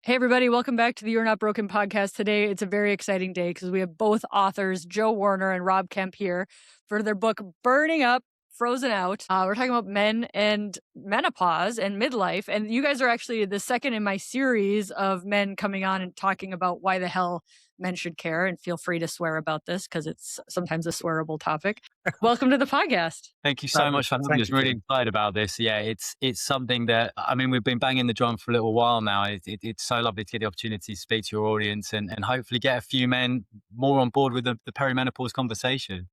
Hey, everybody, welcome back to the You're Not Broken podcast. Today, it's a very exciting day because we have both authors, Joe Warner and Rob Kemp, here for their book, Burning Up, Frozen Out. We're talking about men and menopause and midlife. And you guys are actually the second in my series of men coming on and talking about why the hell men should care. And feel free to swear about this because it's sometimes a swearable topic. Welcome to the podcast. Thank you so much for having us. Really excited about this. Yeah, it's something that, I mean, we've been banging the drum for a little while now. It's so lovely to get the opportunity to speak to your audience and hopefully get a few men more on board with the perimenopause conversation.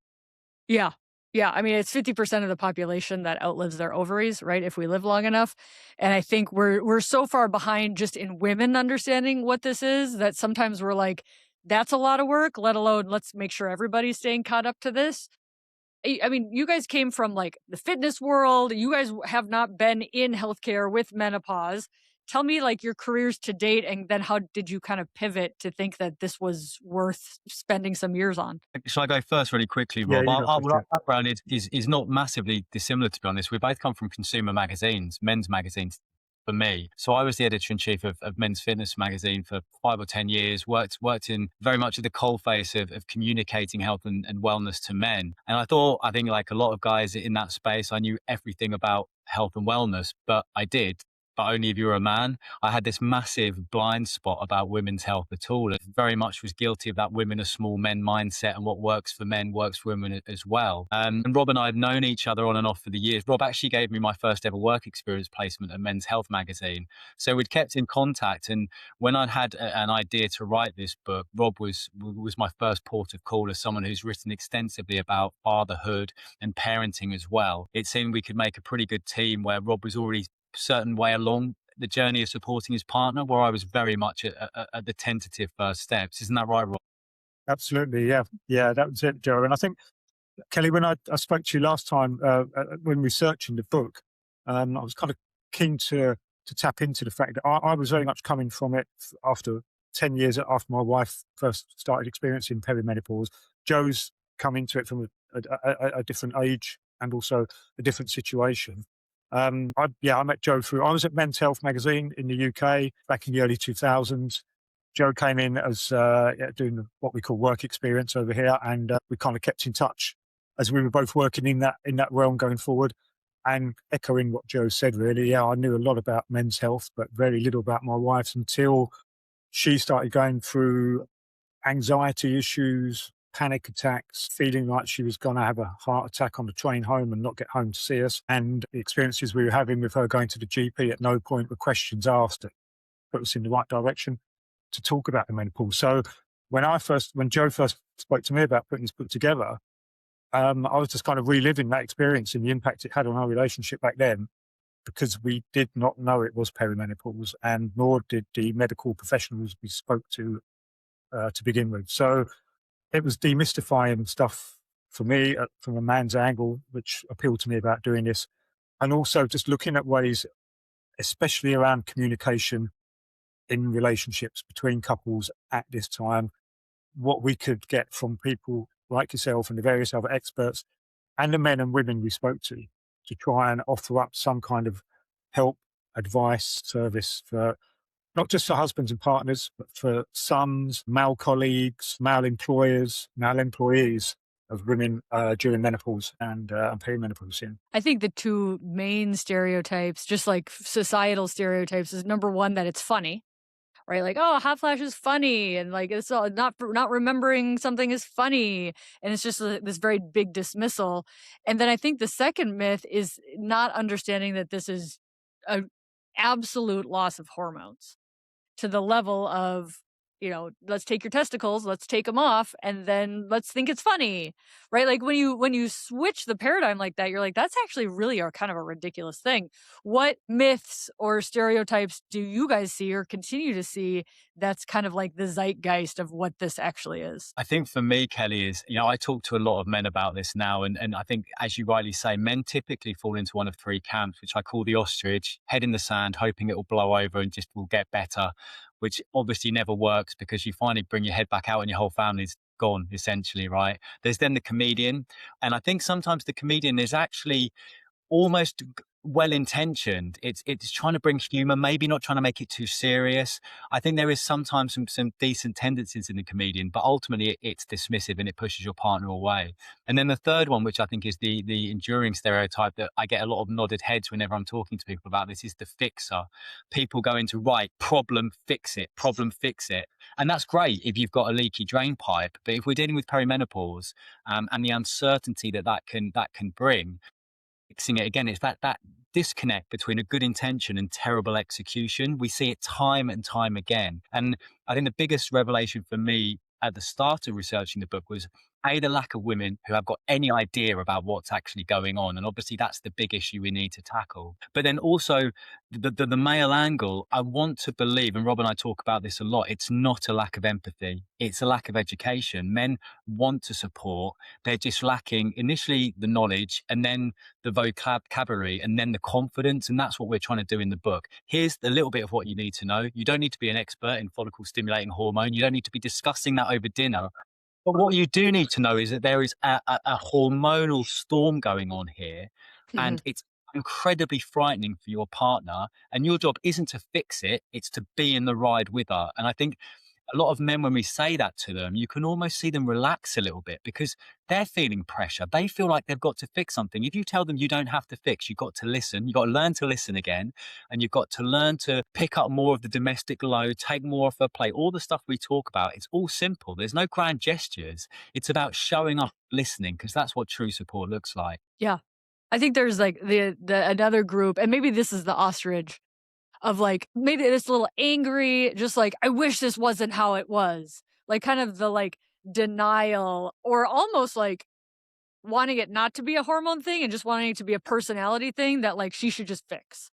Yeah. Yeah. I mean, it's 50% of the population that outlives their ovaries, right? If we live long enough. And I think we're so far behind just in women understanding what this is that sometimes we're like, that's a lot of work, let alone let's make sure everybody's staying caught up to this. I mean, you guys came from like the fitness world. You guys have not been in healthcare with menopause. Tell me like your careers to date, and then how did you kind of pivot to think that this was worth spending some years on? Shall I go first really quickly, Yeah, Rob? you go first, Our background is not massively dissimilar, to be honest. We both come from consumer magazines, men's magazines for me. So I was the editor-in-chief of Men's Fitness magazine for 5 or 10 years, worked in very much at the coalface of communicating health and wellness to men. And I think like a lot of guys in that space, I knew everything about health and wellness, but only if you're a man. I had this massive blind spot about women's health at all. It very much was guilty of that women are small men mindset, and what works for men works for women as well. And Rob and I had known each other on and off for the years. Rob actually gave me my first ever work experience placement at Men's Health magazine. So we'd kept in contact. And when I'd had an idea to write this book, Rob was my first port of call as someone who's written extensively about fatherhood and parenting as well. It seemed we could make a pretty good team where Rob was already certain way along the journey of supporting his partner, where I was very much at the tentative first steps. Isn't that right, Rob? Absolutely. Yeah. Yeah, that was it, Joe. And I think, Kelly, when I spoke to you last time, when researching the book, I was kind of keen to tap into the fact that I was very much coming from it after 10 years after my wife first started experiencing perimenopause. Joe's come into it from a different age and also a different situation. I met Joe I was at Men's Health magazine in the UK back in the early 2000s. Joe came in as doing what we call work experience over here, and we kind of kept in touch as we were both working in that realm going forward. And echoing what Joe said, really, I knew a lot about men's health, but very little about my wife's until she started going through anxiety issues, panic attacks, feeling like she was going to have a heart attack on the train home and not get home to see us. And the experiences we were having with her going to the GP, at no point were questions asked that put us in the right direction to talk about the menopause. So when Joe first spoke to me about putting this book together, I was just kind of reliving that experience and the impact it had on our relationship back then, because we did not know it was perimenopause, and nor did the medical professionals we spoke to begin with. So it was demystifying stuff for me from a man's angle, which appealed to me about doing this. And also just looking at ways, especially around communication in relationships between couples at this time, what we could get from people like yourself and the various other experts and the men and women we spoke to try and offer up some kind of help, advice, service for not just for husbands and partners, but for sons, male colleagues, male employers, male employees of women during menopause and perimenopause. Yeah. I think the two main stereotypes, just like societal stereotypes, is number one, that it's funny, right? Like, oh, hot flash is funny. And like, it's all not remembering something is funny. And it's just this very big dismissal. And then I think the second myth is not understanding that this is an absolute loss of hormones to the level of, let's take your testicles, let's take them off, and then let's think it's funny, right? Like when you switch the paradigm like that, you're like, that's actually really a kind of a ridiculous thing. What myths or stereotypes do you guys see or continue to see that's kind of like the zeitgeist of what this actually is? I think for me, Kelly, is, I talk to a lot of men about this now. And I think, as you rightly say, men typically fall into one of three camps, which I call the ostrich: head in the sand, hoping it will blow over and just will get better, which obviously never works because you finally bring your head back out and your whole family's gone, essentially, right? There's then the comedian. And I think sometimes the comedian is actually almost well-intentioned. It's trying to bring humor, maybe not trying to make it too serious. I think there is sometimes some decent tendencies in the comedian, but ultimately it's dismissive and it pushes your partner away. And then the third one, which I think is the enduring stereotype that I get a lot of nodded heads whenever I'm talking to people about this, is the fixer. People go into, right, problem, fix it, problem, fix it. And that's great if you've got a leaky drain pipe. But if we're dealing with perimenopause, and the uncertainty that can bring, fixing it again, it's that disconnect between a good intention and terrible execution. We see it time and time again. And I think the biggest revelation for me at the start of researching the book was the lack of women who have got any idea about what's actually going on. And obviously that's the big issue we need to tackle. But then also the male angle, I want to believe, and Rob and I talk about this a lot, it's not a lack of empathy. It's a lack of education. Men want to support. They're just lacking initially the knowledge, and then the vocabulary, and then the confidence. And that's what we're trying to do in the book. Here's a little bit of what you need to know. You don't need to be an expert in follicle stimulating hormone. You don't need to be discussing that over dinner. But what you do need to know is that there is a hormonal storm going on here, and it's incredibly frightening for your partner. And your job isn't to fix it, it's to be in the ride with her. And I think a lot of men, when we say that to them, you can almost see them relax a little bit because they're feeling pressure. They feel like they've got to fix something. If you tell them you don't have to fix, you've got to listen. You've got to learn to listen again. And you've got to learn to pick up more of the domestic load, take more off her plate. All the stuff we talk about, it's all simple. There's no grand gestures. It's about showing up, listening, because that's what true support looks like. Yeah. I think there's like the another group, and maybe this is the ostrich, of like maybe this little angry, just like, I wish this wasn't how it was. Like kind of the like denial, or almost like wanting it not to be a hormone thing and just wanting it to be a personality thing that like she should just fix.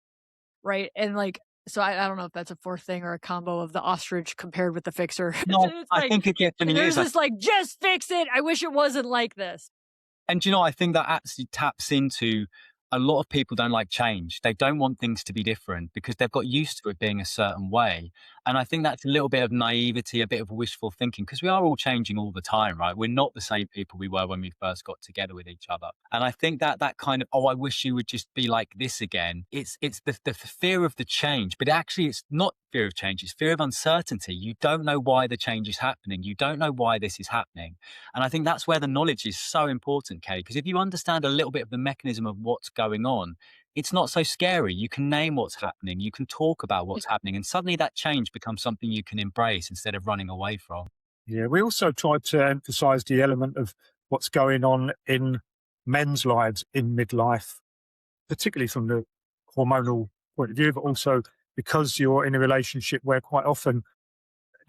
Right. And like, so I don't know if that's a fourth thing or a combo of the ostrich compared with the fixer. No, It's I like, think it definitely there's is. this like, just fix it. I wish it wasn't like this. And I think that actually taps into, a lot of people don't like change. They don't want things to be different because they've got used to it being a certain way. And I think that's a little bit of naivety, a bit of wishful thinking, because we are all changing all the time, right? We're not the same people we were when we first got together with each other. And I think that kind of, oh, I wish you would just be like this again. It's the fear of the change, but actually it's not fear of change. It's fear of uncertainty. You don't know why the change is happening. You don't know why this is happening. And I think that's where the knowledge is so important, Kay, because if you understand a little bit of the mechanism of what's going on, it's not so scary. You can name what's happening. You can talk about what's happening. And suddenly that change becomes something you can embrace instead of running away from. Yeah, we also tried to emphasize the element of what's going on in men's lives in midlife, particularly from the hormonal point of view, but also because you're in a relationship where quite often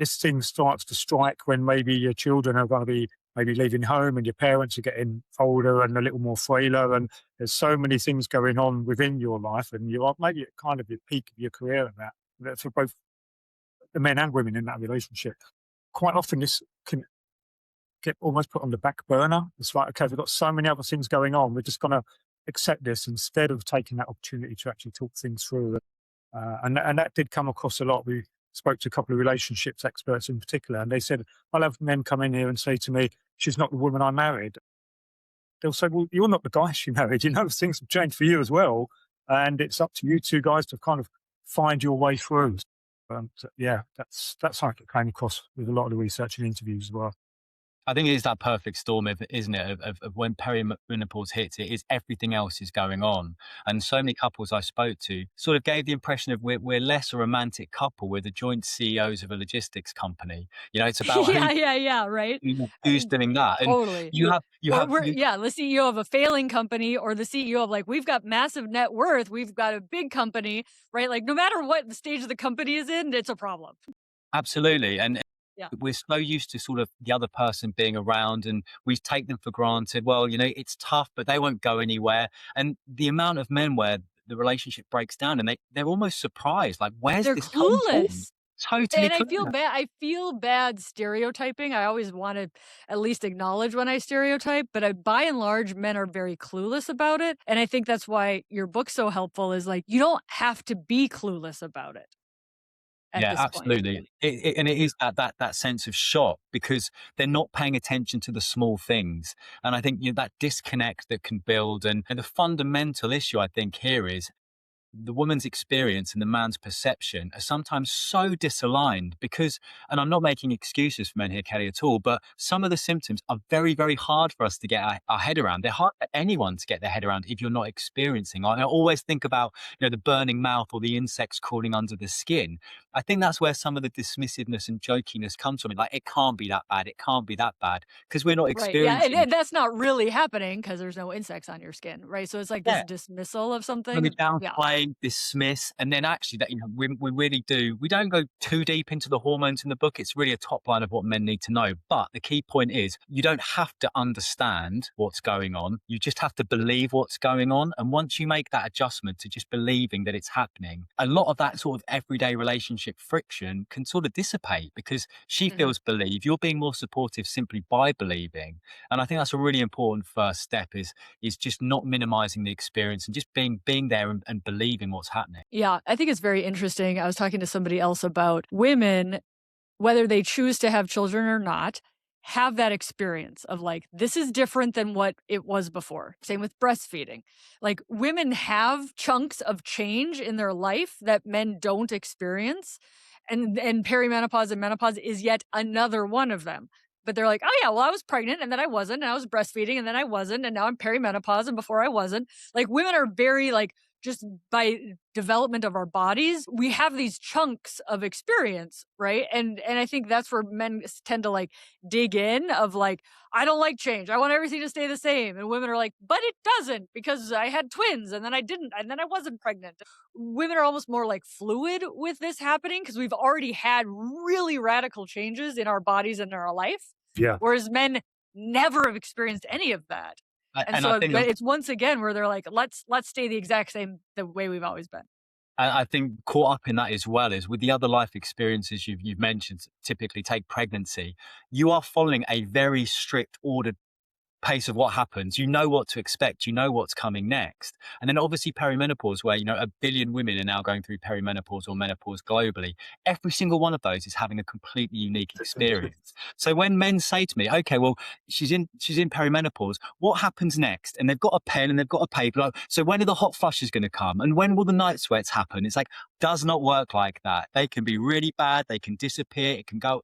this thing starts to strike when maybe your children are going to be maybe leaving home and your parents are getting older and a little more frailer, and there's so many things going on within your life, and you are maybe at kind of the peak of your career and that for both the men and women in that relationship. Quite often this can get almost put on the back burner. It's like, okay, we've got so many other things going on, we're just going to accept this instead of taking that opportunity to actually talk things through. And that did come across a lot. We spoke to a couple of relationships experts in particular, and they said, I'll have men come in here and say to me, she's not the woman I married. They'll say, well, you're not the guy she married. Things have changed for you as well. And it's up to you two guys to kind of find your way through. Yeah, that's how it came across with a lot of the research and interviews as well. I think it is that perfect storm, isn't it, of when perimenopause hits, it is everything else is going on. And so many couples I spoke to sort of gave the impression of we're less a romantic couple, we're the joint CEOs of a logistics company. It's about Yeah, right. who's doing that. And Totally. we're the CEO of a failing company, or the CEO of like, we've got massive net worth, we've got a big company, right? Like no matter what the stage of the company is in, it's a problem. absolutely. And Yeah. we're so used to sort of the other person being around, and we take them for granted. Well, it's tough, but they won't go anywhere. And the amount of men where the relationship breaks down and they're almost surprised, like, where's They're this come from? clueless. Totally And clueless. I feel bad stereotyping. I always want to at least acknowledge when I stereotype, but by and large, men are very clueless about it. And I think that's why your book's so helpful, is like, you don't have to be clueless about it. at Yeah, this point. absolutely. And it is that sense of shock because they're not paying attention to the small things. And I think that disconnect that can build, and the fundamental issue I think here is the woman's experience and the man's perception are sometimes so disaligned because, and I'm not making excuses for men here, Kelly, at all, but some of the symptoms are very, very hard for us to get our head around. They're hard for anyone to get their head around if you're not experiencing. I always think about, the burning mouth or the insects crawling under the skin. I think that's where some of the dismissiveness and jokiness comes from. Like, it can't be that bad. It can't be that bad because we're not Right, yeah, and experiencing. that's not really happening because there's no insects on your skin, right? So it's like this Yeah. dismissal of When we something. Yeah. downplay, dismiss, and then actually that, we really do. We don't go too deep into the hormones in the book. It's really a top line of what men need to know. But the key point is you don't have to understand what's going on. You just have to believe what's going on. And once you make that adjustment to just believing that it's happening, a lot of that sort of everyday relationship friction can sort of dissipate because she Mhm. feels believed. You're being more supportive simply by believing. And I think that's a really important first step is just not minimizing the experience and just being there and believing what's happening. Yeah, I think it's very interesting. I was talking to somebody else about women, whether they choose to have children or not, have that experience of like, this is different than what it was before. Same with breastfeeding. Like, women have chunks of change in their life that men don't experience. And perimenopause and menopause is yet another one of them. But they're like, oh yeah, well, I was pregnant and then I wasn't, and I was breastfeeding and then I wasn't, and now I'm perimenopause and before I wasn't. Like, women are very like, just by development of our bodies, we have these chunks of experience, right? And I think that's where men tend to like dig in of like, I don't like change. I want everything to stay the same. And women are like, but it doesn't because I had twins and then I didn't and then I wasn't pregnant. Women are almost more like fluid with this happening because we've already had really radical changes in our bodies and in our life, Yeah. whereas men never have experienced any of that. And And I so think but it's once again where they're like, let's stay the exact same the way we've always been. I think caught up in that as well is with the other life experiences you've mentioned, typically take pregnancy, you are following a very strict ordered pace of what happens. You know what to expect. You know what's coming next. And then obviously perimenopause, where, 1 billion women are now going through perimenopause or menopause globally. Every single one of those is having a completely unique experience. So when men say to me, okay, well, she's in perimenopause, what happens next? And they've got a pen and they've got a paper. Like, so when are the hot flushes going to come? And when will the night sweats happen? It's like, does not work like that. They can be really bad. They can disappear. It can go.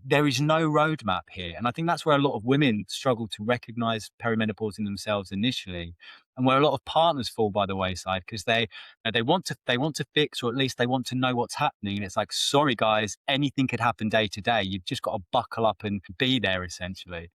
There is no roadmap here. And I think that's where a lot of women struggle to recognize perimenopause in themselves initially, and where a lot of partners fall by the wayside because they want to fix, or at least they want to know what's happening. And it's like, sorry guys, anything could happen day to day. You've just got to buckle up and be there essentially.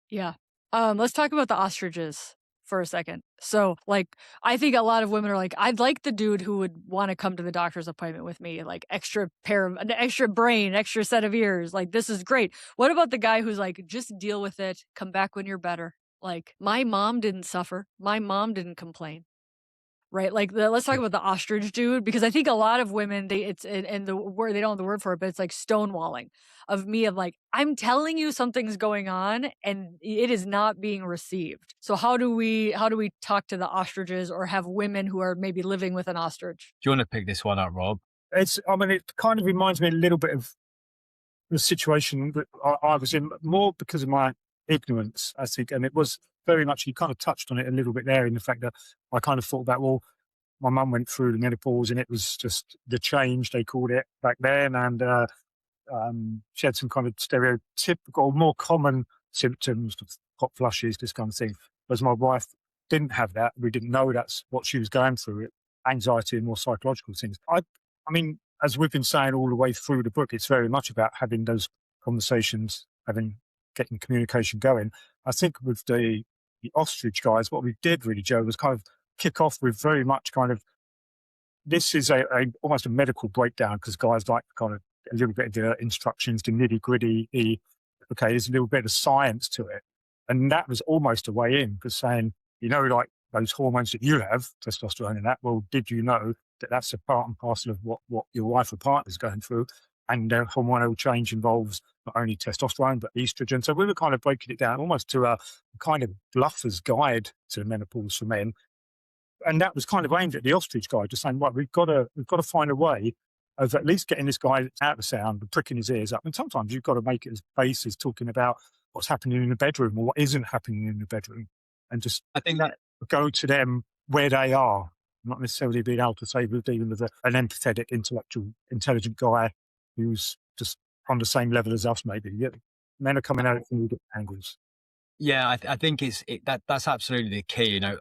Yeah. Let's talk about the ostriches for a second. So, like, I think a lot of women are like, I'd like the dude who would want to come to the doctor's appointment with me, like an extra brain, extra set of ears. Like, this is great. What about the guy who's like, just deal with it, come back when you're better? Like, my mom didn't suffer. My mom didn't complain. Right, like, let's talk about the ostrich dude, because I think a lot of women, and the word they don't have the word for it, but it's like stonewalling of me of like, I'm telling you something's going on and it is not being received. So how do we talk to the ostriches or have women who are maybe living with an ostrich? Do you want to pick this one up, Rob? I mean, it kind of reminds me a little bit of the situation that I was in, more because of my ignorance, I think. And it was very much, you kind of touched on it a little bit there, in the fact that I kind of thought about, well, my mum went through the menopause and it was just the change, they called it back then. And she had some kind of stereotypical, more common symptoms of hot flushes, this kind of thing. Whereas my wife didn't have that. We didn't know that's what she was going through, anxiety and more psychological things. I mean, as we've been saying all the way through the book, it's very much about having those conversations, getting communication going. I think with the ostrich guys, what we did really, Joe, was kind of kick off with very much kind of, this is almost a medical breakdown, because guys like kind of a little bit of the instructions, the nitty gritty. Okay, there's a little bit of science to it, and that was almost a way in, because saying, like those hormones that you have, testosterone and that. Well, did you know that that's a part and parcel of what your wife or partner is going through, and hormonal change involves not only testosterone but estrogen. So we were kind of breaking it down almost to a kind of bluffer's guide to the menopause for men. And that was kind of aimed at the ostrich guy, just saying, right, we've got to find a way of at least getting this guy out of sound and pricking his ears up. And sometimes you've got to make it as basis talking about what's happening in the bedroom or what isn't happening in the bedroom, and just I think that go to them where they are, not necessarily being able to say we're dealing with an empathetic, intellectual, intelligent guy who's just on the same level as us, maybe. Yeah, men are coming at it from all different angles. Yeah, I think that's absolutely the key. You know,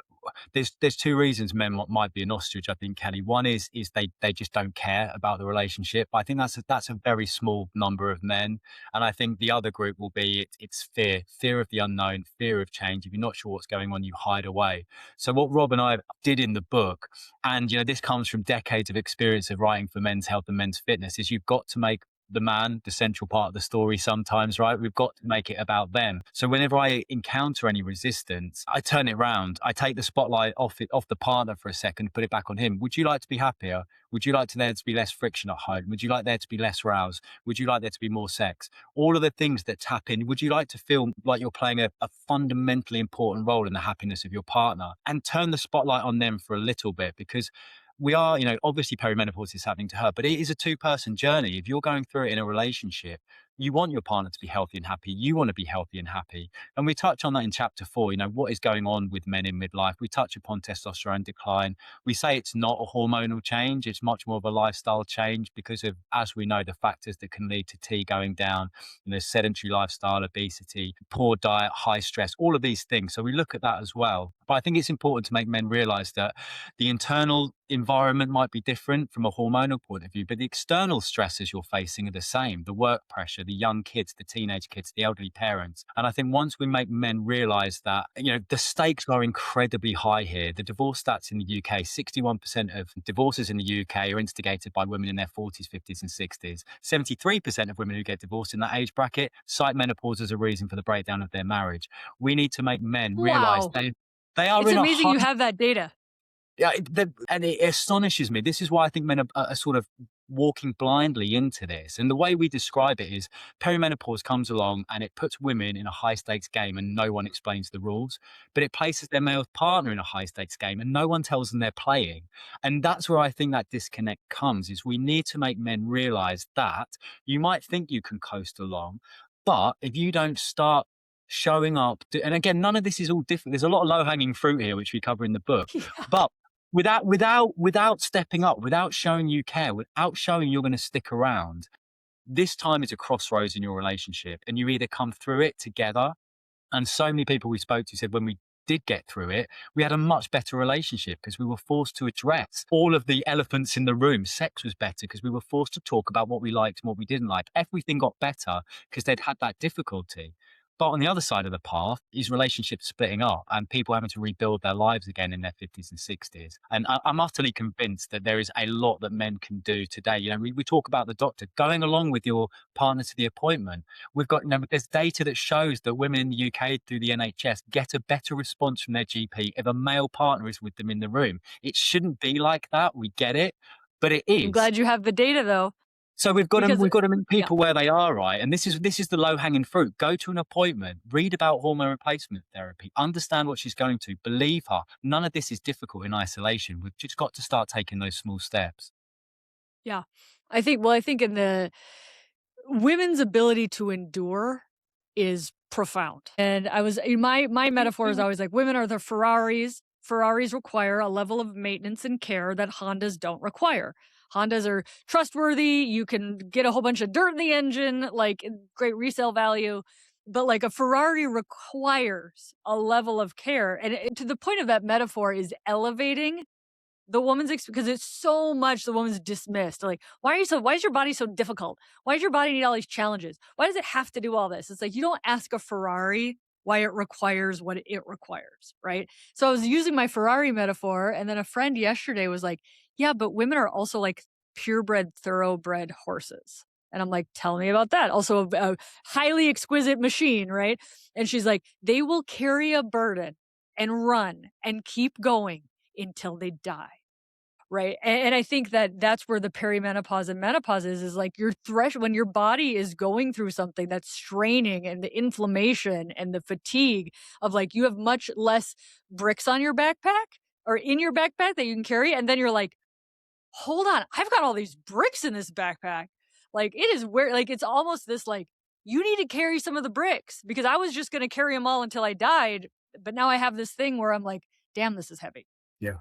there's two reasons men might be an ostrich. I think, Kelly. One is they just don't care about the relationship. I think that's a very small number of men, and I think the other group will be it's fear of the unknown, fear of change. If you're not sure what's going on, you hide away. So what Rob and I did in the book, and you know, this comes from decades of experience of writing for men's health and men's fitness, is you've got to make the man the central part of the story sometimes, right? We've got to make it about them. So whenever I encounter any resistance, I turn it around. I take the spotlight off the partner for a second, put it back on him. Would you like to be happier? Would you like there to be less friction at home? Would you like there to be less rows? Would you like there to be more sex? All of the things that tap in. Would you like to feel like you're playing a fundamentally important role in the happiness of your partner? And turn the spotlight on them for a little bit, because we are, you know, obviously perimenopause is happening to her, but it is a two-person journey. If you're going through it in a relationship, you want your partner to be healthy and happy. You want to be healthy and happy. And we touch on that in chapter 4, you know, what is going on with men in midlife. We touch upon testosterone decline. We say it's not a hormonal change. It's much more of a lifestyle change because of, as we know, the factors that can lead to T going down, you know, sedentary lifestyle, obesity, poor diet, high stress, all of these things. So we look at that as well. But I think it's important to make men realize that the internal environment might be different from a hormonal point of view, but the external stresses you're facing are the same: the work pressure, the young kids, the teenage kids, the elderly parents. And I think once we make men realize that, you know, the stakes are incredibly high here. The divorce stats in the UK, 61% of divorces in the UK are instigated by women in their 40s, 50s and 60s. 73% of women who get divorced in that age bracket cite menopause as a reason for the breakdown of their marriage. We need to make men realize Wow. they are It's in a amazing you have that data. yeah, and it astonishes me. This is why I think men are sort of walking blindly into this. And the way we describe it is perimenopause comes along and it puts women in a high stakes game and no one explains the rules, but it places their male partner in a high stakes game and no one tells them they're playing. And that's where I think that disconnect comes, is we need to make men realize that you might think you can coast along, but if you don't start showing up, and again, none of this is all different. There's a lot of low hanging fruit here, which we cover in the book, Yeah. but without stepping up, without showing you care, without showing you're going to stick around, this time is a crossroads in your relationship, and you either come through it together. And so many people we spoke to said when we did get through it, we had a much better relationship because we were forced to address all of the elephants in the room. Sex was better because we were forced to talk about what we liked and what we didn't like. Everything got better because they'd had that difficulty. But on the other side of the path is relationships splitting up and people having to rebuild their lives again in their 50s and 60s. And I'm utterly convinced that there is a lot that men can do today. You know, we talk about the doctor going along with your partner to the appointment. We've got, you know, there's data that shows that women in the UK through the NHS get a better response from their GP if a male partner is with them in the room. It shouldn't be like that. We get it, but it I'm is. glad you have the data though. So we've got Because to meet people where they are, right? And this is the low hanging fruit. Go to an appointment, read about hormone replacement therapy, understand what she's going to, believe her. None of this is difficult in isolation. We've just got to start taking those small steps. yeah. I think in the women's ability to endure is profound. And my metaphor is always like, women are the Ferraris. Ferraris require a level of maintenance and care that Hondas don't require. Hondas are trustworthy. You can get a whole bunch of dirt in the engine, like great resale value. But like a Ferrari requires a level of care. And to the point of that metaphor is elevating the woman's because it's so much the woman's dismissed. Like, why is your body so difficult? Why does your body need all these challenges? Why does it have to do all this? It's like, you don't ask a Ferrari why it requires what it requires, right? So I was using my Ferrari metaphor, and then a friend yesterday was like, yeah, but women are also like purebred, thoroughbred horses. And I'm like, tell me about that. Also a highly exquisite machine, right? And she's like, they will carry a burden and run and keep going until they die. Right. And I think that that's where the perimenopause and menopause is like your threshold when your body is going through something that's straining, and the inflammation and the fatigue of like you have much less bricks on your backpack or in your backpack that you can carry. And then you're like, hold on, I've got all these bricks in this backpack. Like it is where like it's almost this like you need to carry some of the bricks because I was just going to carry them all until I died, but now I have this thing where I'm like, damn, this is heavy. Yeah.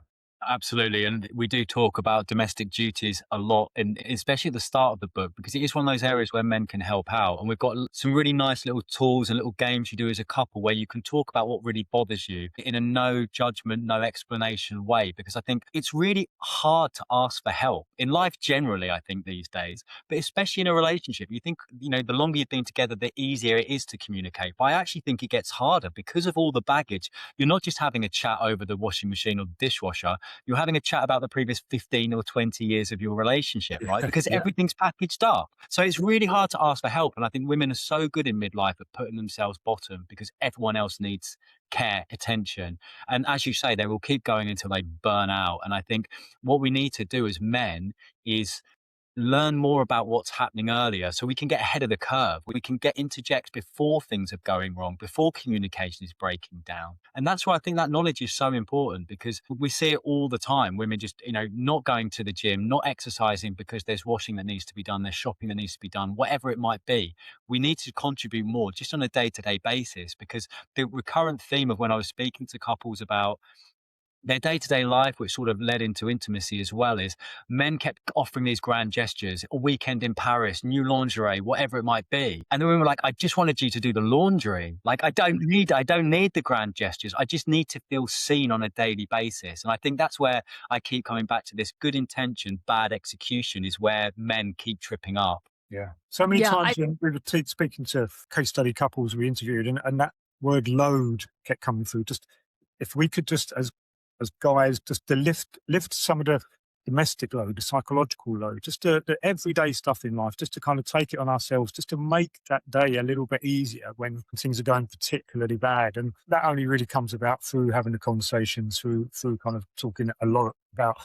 Absolutely. And we do talk about domestic duties a lot, and especially at the start of the book, because it is one of those areas where men can help out. And we've got some really nice little tools and little games you do as a couple where you can talk about what really bothers you in a no judgment, no explanation way. Because I think it's really hard to ask for help in life generally, I think, these days, but especially in a relationship. You think, the longer you've been together, the easier it is to communicate. But I actually think it gets harder because of all the baggage. You're not just having a chat over the washing machine or the dishwasher. You're having a chat about the previous 15 or 20 years of your relationship, right? Because Yeah. everything's packaged up. So it's really hard to ask for help. And I think women are so good in midlife at putting themselves bottom because everyone else needs care, attention. And as you say, they will keep going until they burn out. And I think what we need to do as men is learn more about what's happening earlier so we can get ahead of the curve. We can get interject before things are going wrong, before communication is breaking down. And that's why I think that knowledge is so important because we see it all the time. Women just, not going to the gym, not exercising because there's washing that needs to be done, there's shopping that needs to be done, whatever it might be. We need to contribute more just on a day-to-day basis because the recurrent theme of when I was speaking to couples about their day-to-day life, which sort of led into intimacy as well, is men kept offering these grand gestures, a weekend in Paris, new lingerie, whatever it might be. And the women were like, I just wanted you to do the laundry. Like, I don't need the grand gestures. I just need to feel seen on a daily basis. And I think that's where I keep coming back to this: good intention, bad execution is where men keep tripping up. Yeah. So many Yeah, times when we were speaking to case study couples we interviewed, and that word load kept coming through. Just if we could just, as guys, just to lift some of the domestic load, the psychological load, just the everyday stuff in life, just to kind of take it on ourselves, just to make that day a little bit easier when things are going particularly bad. And that only really comes about through having the conversations, through kind of talking a lot about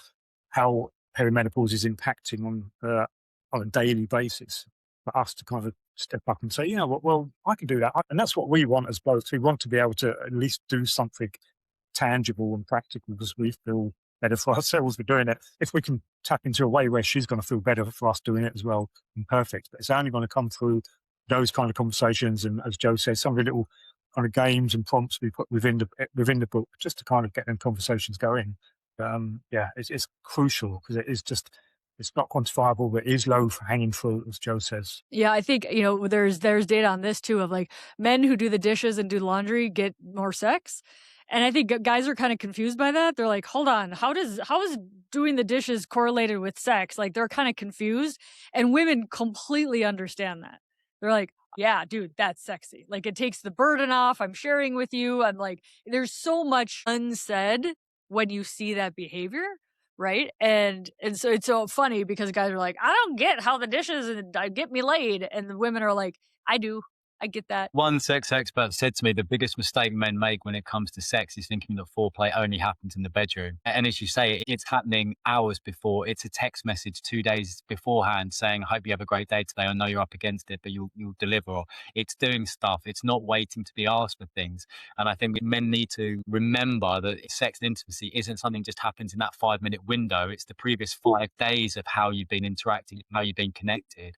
how perimenopause is impacting on a daily basis for us to kind of step up and say, you know what, well, I can do that. And that's what we want as both. We want to be able to at least do something tangible and practical because we feel better for ourselves for doing it. If we can tap into a way where she's going to feel better for us doing it as well, and perfect. But it's only going to come through those kind of conversations. And as Joe says, some of the little kind of games and prompts we put within the book just to kind of get them conversations going. It's crucial because it is just, it's not quantifiable, but it is low for hanging fruit, as Joe says. yeah, I think, there's data on this too of like men who do the dishes and do laundry get more sex. And I think guys are kind of confused by that. They're like, hold on, how is doing the dishes correlated with sex? Like they're kind of confused. And women completely understand that. They're like, yeah, dude, that's sexy. Like it takes the burden off. I'm sharing with you. I'm like, there's so much unsaid when you see that behavior. Right. And so it's so funny because guys are like, I don't get how the dishes get me laid. And the women are like, I do. I get that. One sex expert said to me, the biggest mistake men make when it comes to sex is thinking that foreplay only happens in the bedroom. And as you say, it's happening hours before. It's a text message 2 days beforehand saying, I hope you have a great day today. I know you're up against it, but you'll deliver. Or it's doing stuff. It's not waiting to be asked for things. And I think men need to remember that sex and intimacy isn't something that just happens in that 5-minute window. It's the previous 5 days of how you've been interacting, how you've been connected.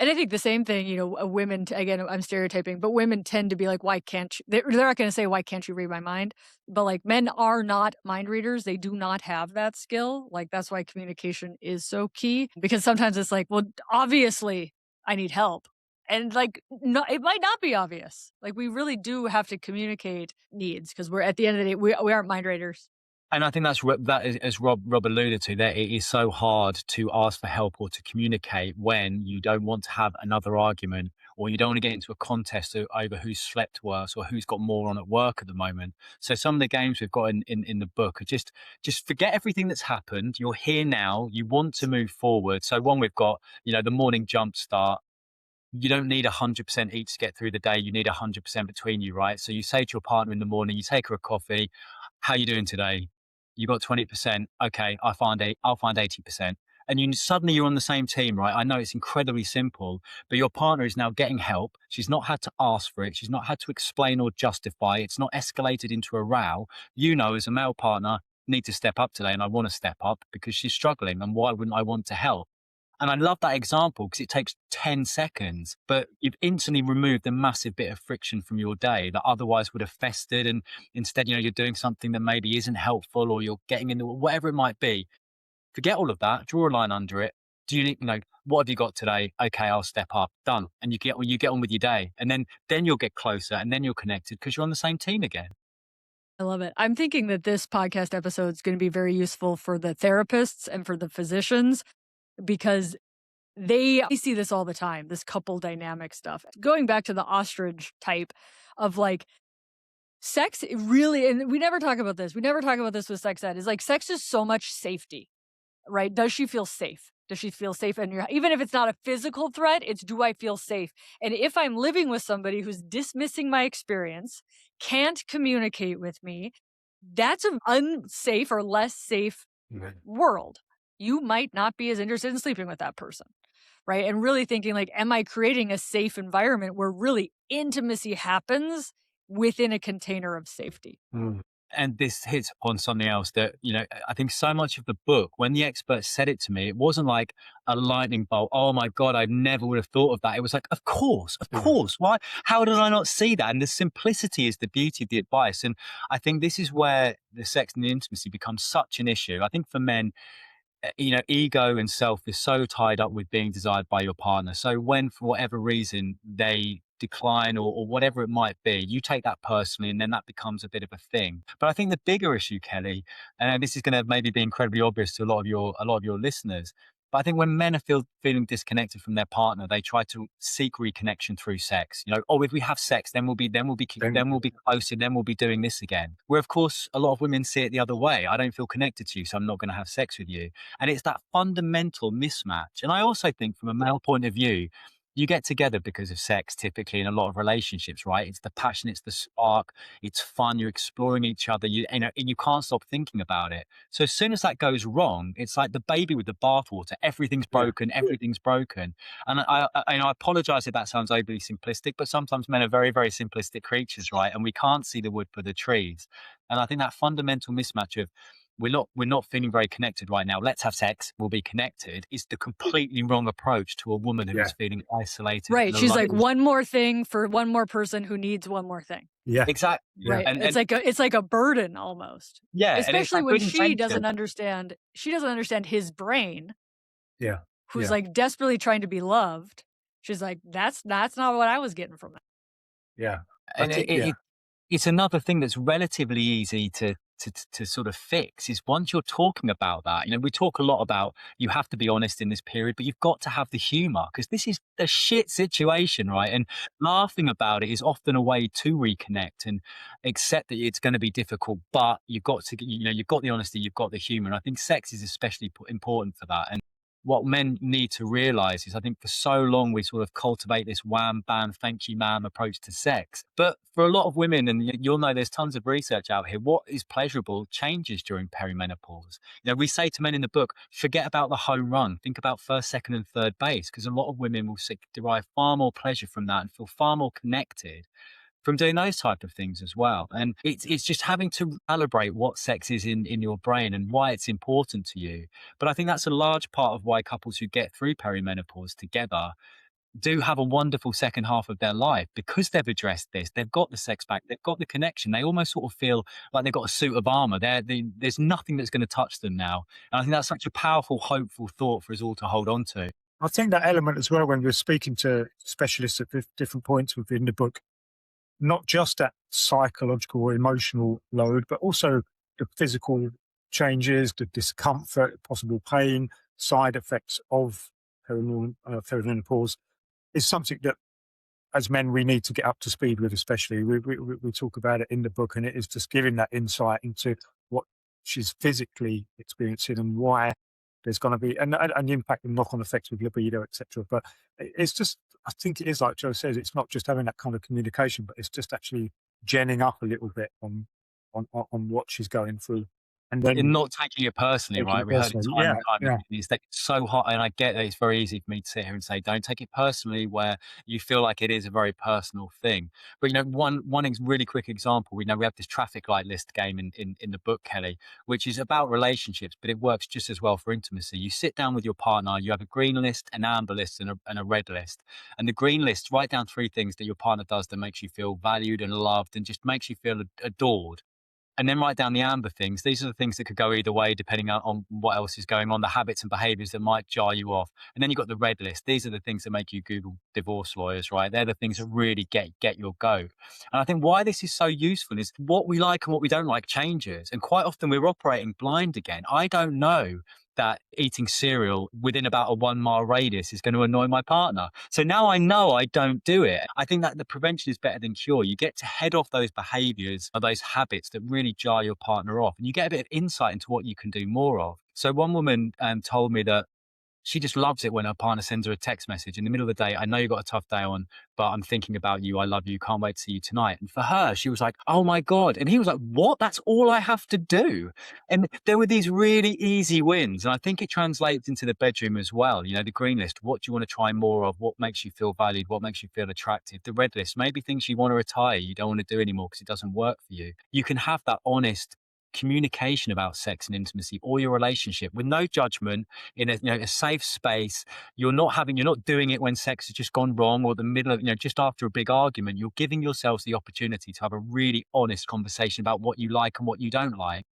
And I think the same thing, women, again, I'm stereotyping, but women tend to be like, why can't you? They're not going to say, why can't you read my mind? But like men are not mind readers. They do not have that skill. Like that's why communication is so key because sometimes it's like, well, obviously I need help. And like, no, it might not be obvious. Like we really do have to communicate needs because we're at the end of the day, we aren't mind readers. And I think that is, as Rob alluded to, that it is so hard to ask for help or to communicate when you don't want to have another argument or you don't want to get into a contest over who's slept worse or who's got more on at work at the moment. So some of the games we've got in the book are just forget everything that's happened. You're here now. You want to move forward. So one we've got, the morning jump start. You don't need 100% each to get through the day. You need 100% between you, right? So you say to your partner in the morning, you take her a coffee. How you doing today? You got 20%. Okay, I'll find 80%. And suddenly you're on the same team, right? I know it's incredibly simple, but your partner is now getting help. She's not had to ask for it. She's not had to explain or justify. It's not escalated into a row. As a male partner, need to step up today and I want to step up because she's struggling, and why wouldn't I want to help? And I love that example because it takes 10 seconds, but you've instantly removed a massive bit of friction from your day that otherwise would have festered. And instead, you're doing something that maybe isn't helpful, or you're getting into whatever it might be. Forget all of that, draw a line under it. Do you need, what have you got today? Okay, I'll step up. Done. And you get on with your day. And then you'll get closer, and then you're connected because you're on the same team again. I love it. I'm thinking that this podcast episode is going to be very useful for the therapists and for the physicians, because they see this all the time, this couple dynamic stuff. Going back to the ostrich type of like sex, really, and we never talk about this. We never talk about this with sex ed. Is like sex is so much safety, right? Does she feel safe? Does she feel safe? And even if it's not a physical threat, it's do I feel safe? And if I'm living with somebody who's dismissing my experience, can't communicate with me, that's an unsafe or less safe world. You might not be as interested in sleeping with that person, right? And really thinking like, am I creating a safe environment where really intimacy happens within a container of safety? And this hits upon something else that, I think so much of the book, when the expert said it to me, it wasn't like a lightning bolt. Oh my God, I never would have thought of that. It was like, of course. Why? How did I not see that? And the simplicity is the beauty of the advice. And I think this is where the sex and the intimacy becomes such an issue. I think for men, ego and self is so tied up with being desired by your partner. So when, for whatever reason, they decline or whatever it might be, you take that personally, and then that becomes a bit of a thing. But I think the bigger issue, Kelly, and this is going to maybe be incredibly obvious to a lot of your listeners, but I think when men are feeling disconnected from their partner, they try to seek reconnection through sex. If we have sex, then we'll be closer, then we'll be doing this again. Where of course a lot of women see it the other way. I don't feel connected to you, so I'm not going to have sex with you. And it's that fundamental mismatch. And I also think from a male point of view, you get together because of sex typically in a lot of relationships, right? It's the passion, it's the spark, it's fun, you're exploring each other, and you can't stop thinking about it. So as soon as that goes wrong, it's like the baby with the bathwater. Everything's broken, everything's broken. And I apologize if that sounds overly simplistic, but sometimes men are very, very simplistic creatures, right? And we can't see the wood for the trees. And I think that fundamental mismatch of we're not feeling very connected right now, let's have sex, we'll be connected, is the completely wrong approach to a woman who is feeling isolated. Right. She's like one more thing for one more person who needs one more thing. Yeah. Exactly. Right. And it's like a burden almost. Yeah. Especially when she doesn't understand his brain. Yeah. Who's like desperately trying to be loved. She's like, that's not what I was getting from it. Yeah. And it's another thing that's relatively easy to sort of fix is once you're talking about that, we talk a lot about you have to be honest in this period, but you've got to have the humor because this is a shit situation, right? And laughing about it is often a way to reconnect and accept that it's going to be difficult, but you've got to, you've got the honesty, you've got the humor. And I think sex is especially important for that. And what men need to realize is I think for so long we sort of cultivate this wham, bam, thank you, ma'am approach to sex. But for a lot of women, and you'll know there's tons of research out here, what is pleasurable changes during perimenopause. We say to men in the book, forget about the home run. Think about first, second and third base, because a lot of women will derive far more pleasure from that and feel far more connected from doing those type of things as well. And it's just having to calibrate what sex is in your brain and why it's important to you. But I think that's a large part of why couples who get through perimenopause together do have a wonderful second half of their life because they've addressed this. They've got the sex back. They've got the connection. They almost sort of feel like they've got a suit of armor. There's nothing that's going to touch them now. And I think that's such a powerful, hopeful thought for us all to hold on to. I think that element as well, when we're speaking to specialists at different points within the book, not just that psychological or emotional load, but also the physical changes, the discomfort, possible pain, side effects of perimenopause is something that as men we need to get up to speed with, especially. We talk about it in the book, and it is just giving that insight into what she's physically experiencing and why there's going to be and the impact and knock-on effects with libido, etc. But it's just, I think it is like Joe says, it's not just having that kind of communication, but it's just actually genning up a little bit on what she's going through. and In then not taking it personally, taking right? it We heard it personally. time Yeah, and time yeah, again. It's that it's so hot, and I get that it's very easy for me to sit here and say, "Don't take it personally," where you feel like it is a very personal thing. But, really quick example, we know we have this traffic light list game in the book, Kelly, which is about relationships, but it works just as well for intimacy. You sit down with your partner, you have a green list, an amber list, and a red list. And the green list, write down 3 things that your partner does that makes you feel valued and loved and just makes you feel adored, and then write down the amber things. These are the things that could go either way depending on what else is going on, the habits and behaviors that might jar you off. And then you've got the red list. These are the things that make you Google divorce lawyers, right? They're the things that really get your goat. And I think why this is so useful is what we like and what we don't like changes. And quite often we're operating blind again. I don't know that eating cereal within about a 1 mile radius is going to annoy my partner. So now I know I don't do it. I think that the prevention is better than cure. You get to head off those behaviors or those habits that really jar your partner off, and you get a bit of insight into what you can do more of. So one woman told me that she just loves it when her partner sends her a text message in the middle of the day. I know you've got a tough day on, but I'm thinking about you. I love you. Can't wait to see you tonight. And for her, she was like, oh my God. And he was like, what? That's all I have to do. And there were these really easy wins. And I think it translates into the bedroom as well. The green list, what do you want to try more of? What makes you feel valued? What makes you feel attractive? The red list, maybe things you want to retire, you don't want to do anymore because it doesn't work for you. You can have that honest communication about sex and intimacy or your relationship with no judgment in a safe space. You're not doing it when sex has just gone wrong or the middle of just after a big argument. You're giving yourselves the opportunity to have a really honest conversation about what you like and what you don't like,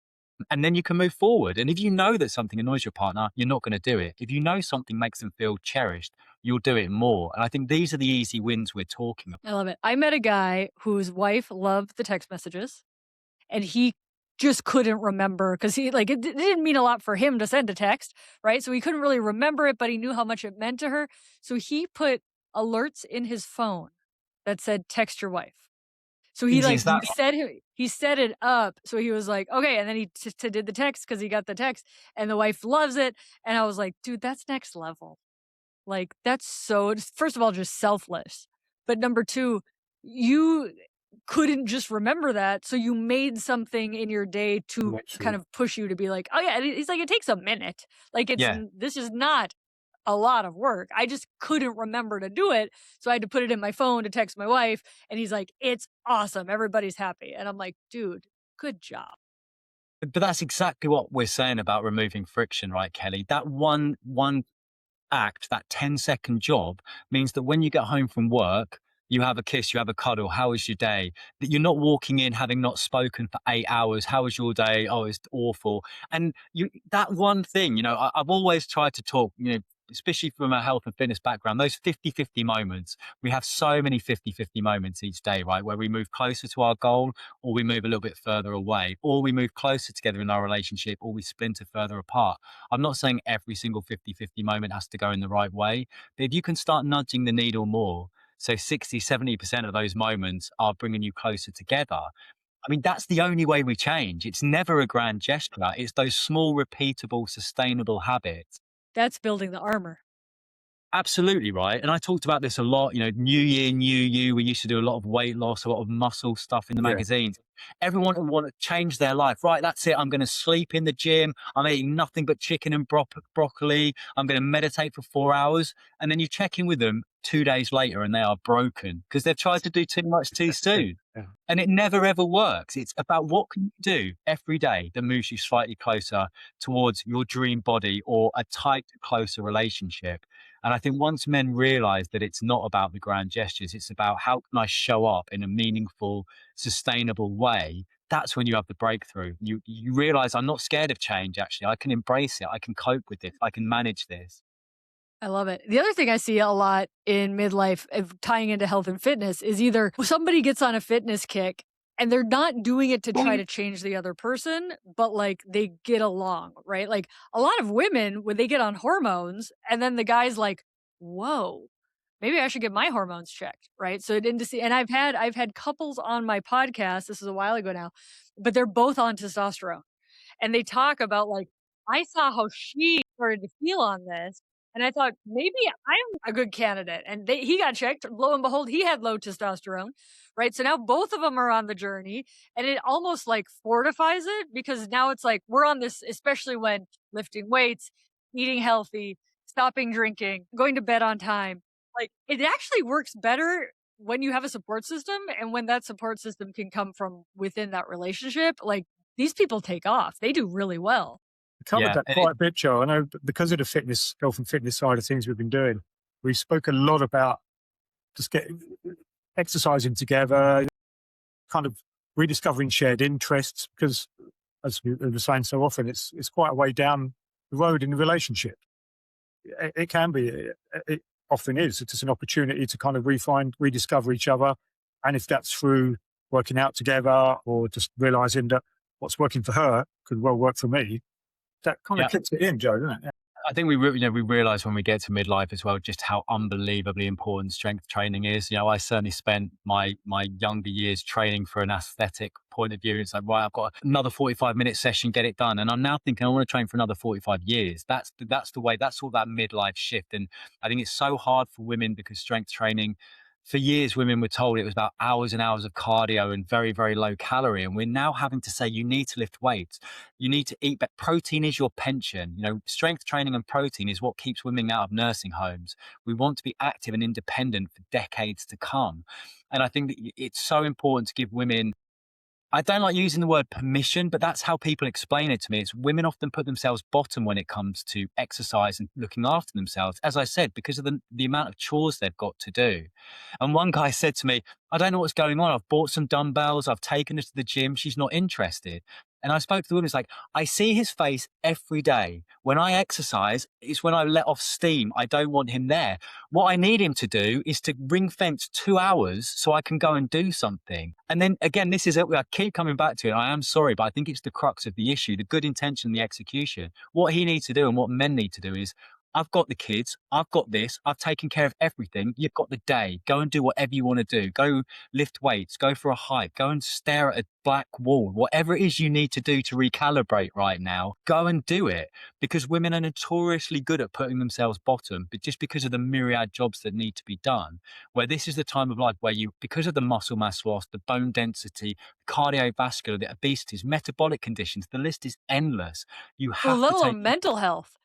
and then you can move forward. And if you know that something annoys your partner, you're not going to do it. If you know something makes them feel cherished, you'll do it more. And I think these are the easy wins we're talking about. I love it. I met a guy whose wife loved the text messages, and he just couldn't remember because it didn't mean a lot for him to send a text, right? So he couldn't really remember it, but he knew how much it meant to her. So he put alerts in his phone that said, text your wife. So he Easy as that. he set it up. So he was like, okay. And then he did the text because he got the text, and the wife loves it. And I was like, dude, that's next level. Like, that's so, first of all, just selfless. But number two, you couldn't just remember that. So you made something in your day to kind of push you to be like, oh yeah. And he's like, it takes a minute. Like, Yeah. this is not a lot of work. I just couldn't remember to do it. So I had to put it in my phone to text my wife. And he's like, it's awesome. Everybody's happy. And I'm like, dude, good job. But that's exactly what we're saying about removing friction, right, Kelly? That one act, that 10-second job, means that when you get home from work, you have a kiss, you have a cuddle. How was your day? That you're not walking in having not spoken for 8 hours. How was your day? Oh, it's awful. And that one thing, I've always tried to talk, especially from a health and fitness background, those 50-50 moments. We have so many 50-50 moments each day, right? Where we move closer to our goal, or we move a little bit further away, or we move closer together in our relationship, or we splinter further apart. I'm not saying every single 50-50 moment has to go in the right way, but if you can start nudging the needle more, so 60-70% of those moments are bringing you closer together. I mean, that's the only way we change. It's never a grand gesture. It's those small, repeatable, sustainable habits. That's building the armor. Absolutely right. And I talked about this a lot, new year, new you. We used to do a lot of weight loss, a lot of muscle stuff in the magazines. Everyone would want to change their life. Right, that's it. I'm going to sleep in the gym. I'm eating nothing but chicken and broccoli. I'm going to meditate for 4 hours. And then you check in with them 2 days later and they are broken because they've tried to do too much too soon. Yeah. And it never ever works. It's about what can you do every day that moves you slightly closer towards your dream body or a tight, closer relationship. And I think once men realize that it's not about the grand gestures, it's about how can I show up in a meaningful, sustainable way, that's when you have the breakthrough. You realize I'm not scared of change, actually. I can embrace it. I can cope with this. I can manage this. I love it. The other thing I see a lot in midlife tying into health and fitness is either somebody gets on a fitness kick and they're not doing it to try to change the other person, but like they get along, right? Like a lot of women, when they get on hormones and then the guy's like, whoa, maybe I should get my hormones checked, right? So and I've had couples on my podcast, this is a while ago now, but they're both on testosterone. And they talk about like, I saw how she started to feel on this. And I thought, maybe I'm a good candidate. And he got checked. Lo and behold, he had low testosterone, right? So now both of them are on the journey, and it almost like fortifies it, because now it's like we're on this, especially when lifting weights, eating healthy, stopping drinking, going to bed on time. Like, it actually works better when you have a support system, and when that support system can come from within that relationship. Like, these people take off. They do really well. We covered Yeah. that quite a bit, Joe. I know because of the health and fitness side of things we've been doing, we spoke a lot about just getting exercising together, kind of rediscovering shared interests, because as we were saying so often, it's quite a way down the road in the relationship. It can be, it often is. It's just an opportunity to kind of rediscover each other. And if that's through working out together or just realizing that what's working for her could well work for me, that kind of kicks it in, Joe, doesn't it? I think we realize when we get to midlife as well just how unbelievably important strength training is. I certainly spent my younger years training for an aesthetic point of view. It's like, right, I've got another 45-minute session, get it done, and I'm now thinking I want to train for another 45 years. That's the way. That's all that midlife shift, and I think it's so hard for women because strength training. For years, women were told it was about hours and hours of cardio and very, very low calorie. And we're now having to say, you need to lift weights. You need to eat, but protein is your pension. Strength training and protein is what keeps women out of nursing homes. We want to be active and independent for decades to come. And I think that it's so important to give women, I don't like using the word permission, but that's how people explain it to me. It's women often put themselves bottom when it comes to exercise and looking after themselves, as I said, because of the amount of chores they've got to do. And one guy said to me, I don't know what's going on. I've bought some dumbbells. I've taken her to the gym. She's not interested. And I spoke to the woman. It's like, I see his face every day. When I exercise, it's when I let off steam. I don't want him there. What I need him to do is to ring fence 2 hours so I can go and do something. And then again, this is it. I keep coming back to it. I am sorry, but I think it's the crux of the issue, the good intention, the execution. What he needs to do and what men need to do is, I've got the kids, I've got this, I've taken care of everything. You've got the day. Go and do whatever you want to do. Go lift weights, go for a hike, go and stare at a black wall. Whatever it is you need to do to recalibrate right now, go and do it. Because women are notoriously good at putting themselves bottom, but just because of the myriad jobs that need to be done, where this is the time of life where you, because of the muscle mass loss, the bone density, cardiovascular, the obesities, metabolic conditions, the list is endless. You have Let to alone take mental health.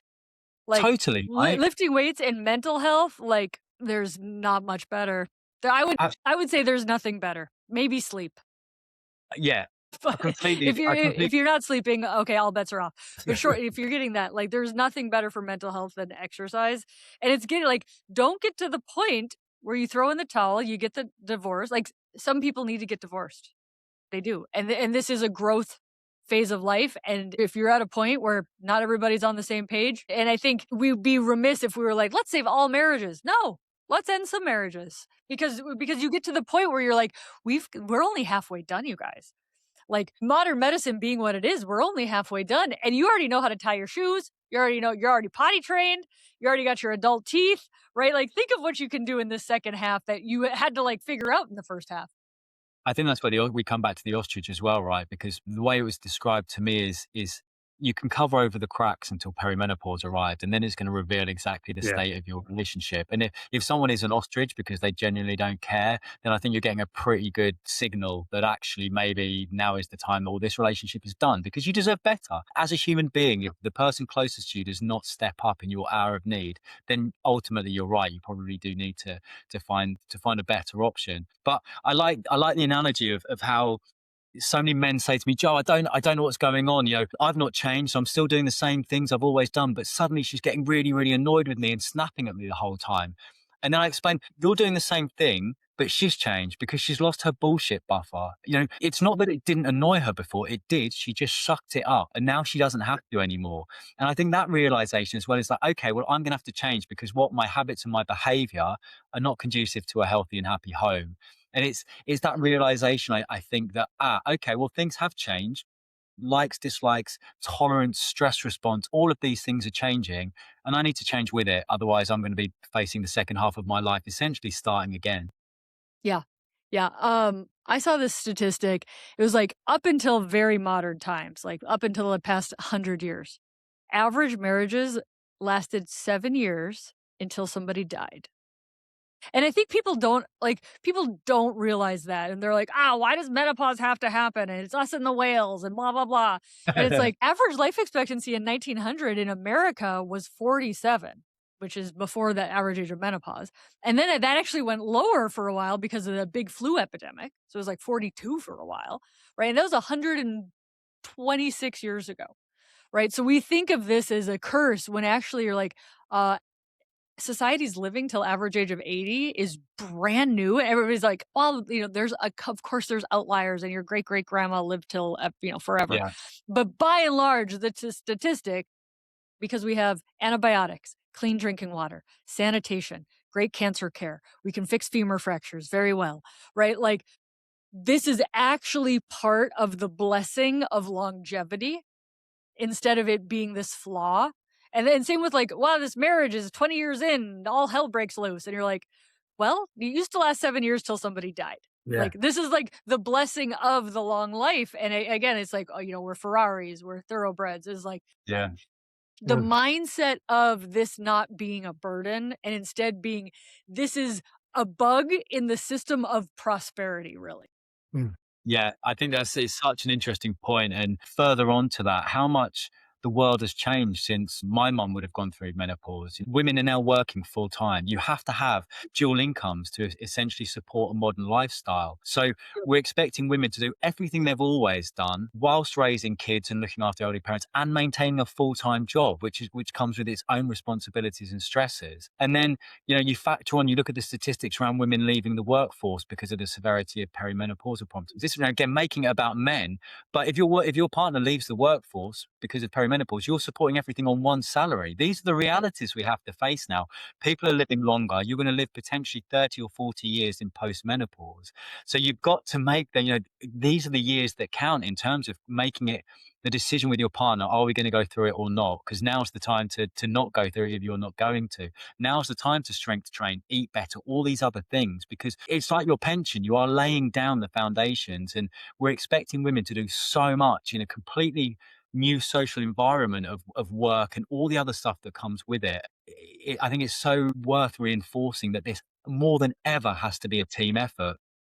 Like, totally. lifting weights and mental health, like, there's not much better. I would say there's nothing better. Maybe sleep. Yeah, But if you're not sleeping, okay, all bets are off. But sure, if you're getting that, like, there's nothing better for mental health than exercise. And it's getting like, don't get to the point where you throw in the towel, you get the divorce. Like, some people need to get divorced. They do. And this is a growth phase of life. And if you're at a point where not everybody's on the same page, and I think we'd be remiss if we were like, let's save all marriages. No, let's end some marriages, because you get to the point where you're like, we're only halfway done, you guys. Like, modern medicine being what it is, we're only halfway done, and you already know how to tie your shoes. You already know, you're already potty trained. You already got your adult teeth, right? Like, think of what you can do in this second half that you had to like figure out in the first half. I think that's where we come back to the ostrich as well, right? Because the way it was described to me is you can cover over the cracks until perimenopause arrived, and then it's going to reveal exactly the state of your relationship. And if someone is an ostrich because they genuinely don't care, then I think you're getting a pretty good signal that actually maybe now is the time that this relationship is done, because you deserve better. As a human being, if the person closest to you does not step up in your hour of need, then ultimately you're right. You probably do need to find a better option. But I like the analogy of how so many men say to me, Joe, I don't know what's going on. I've not changed. So I'm still doing the same things I've always done. But suddenly she's getting really, really annoyed with me and snapping at me the whole time. And then I explain, you're doing the same thing, but she's changed because she's lost her bullshit buffer. It's not that it didn't annoy her before. It did. She just sucked it up. And now she doesn't have to anymore. And I think that realization as well is like, okay, well, I'm going to have to change because my habits and my behavior are not conducive to a healthy and happy home. And it's that realization, I think that, okay, well, things have changed. Likes, dislikes, tolerance, stress response, all of these things are changing, and I need to change with it. Otherwise, I'm going to be facing the second half of my life essentially starting again. Yeah. Yeah. I saw this statistic. It was like up until very modern times, like up until the past 100 years, average marriages lasted 7 years until somebody died. And I think people don't realize that, and they're like, "Ah, why does menopause have to happen? And it's us and the whales and blah, blah, blah." And it's like, average life expectancy in 1900 in America was 47, which is before the average age of menopause. And then that actually went lower for a while because of the big flu epidemic. So it was like 42 for a while, right? And that was 126 years ago, right? So we think of this as a curse when actually you're like, uh, society's living till average age of 80 is brand new. Everybody's like, well, of course there's outliers and your great great grandma lived till, forever. Yeah. But by and large, the statistic, because we have antibiotics, clean drinking water, sanitation, great cancer care, we can fix femur fractures very well, right? Like, this is actually part of the blessing of longevity instead of it being this flaw. And then same with like, wow, this marriage is 20 years in, all hell breaks loose. And you're like, well, you used to last 7 years till somebody died. Yeah. Like, this is like the blessing of the long life. And again, it's like, oh, we're Ferraris, we're thoroughbreds. It's like Yeah. the Yeah. mindset of this not being a burden and instead being, this is a bug in the system of prosperity, really. Mm. Yeah, I think it's such an interesting point. And further on to that, how much the world has changed since my mum would have gone through menopause. Women are now working full time. You have to have dual incomes to essentially support a modern lifestyle. So we're expecting women to do everything they've always done whilst raising kids and looking after elderly parents and maintaining a full-time job, which comes with its own responsibilities and stresses. And then, you factor on, you look at the statistics around women leaving the workforce because of the severity of perimenopausal problems. This is, again, making it about men. But if your partner leaves the workforce because of perimenopause, you're supporting everything on one salary. These are the realities we have to face now. People are living longer. You're going to live potentially 30 or 40 years in postmenopause. So you've got to make these are the years that count in terms of making it the decision with your partner. Are we going to go through it or not? Because now's the time to not go through it if you're not going to. Now's the time to strength train, eat better, all these other things, because it's like your pension. You are laying down the foundations, and we're expecting women to do so much in a completely new social environment of work and all the other stuff that comes with it. I think it's so worth reinforcing that this more than ever has to be a team effort.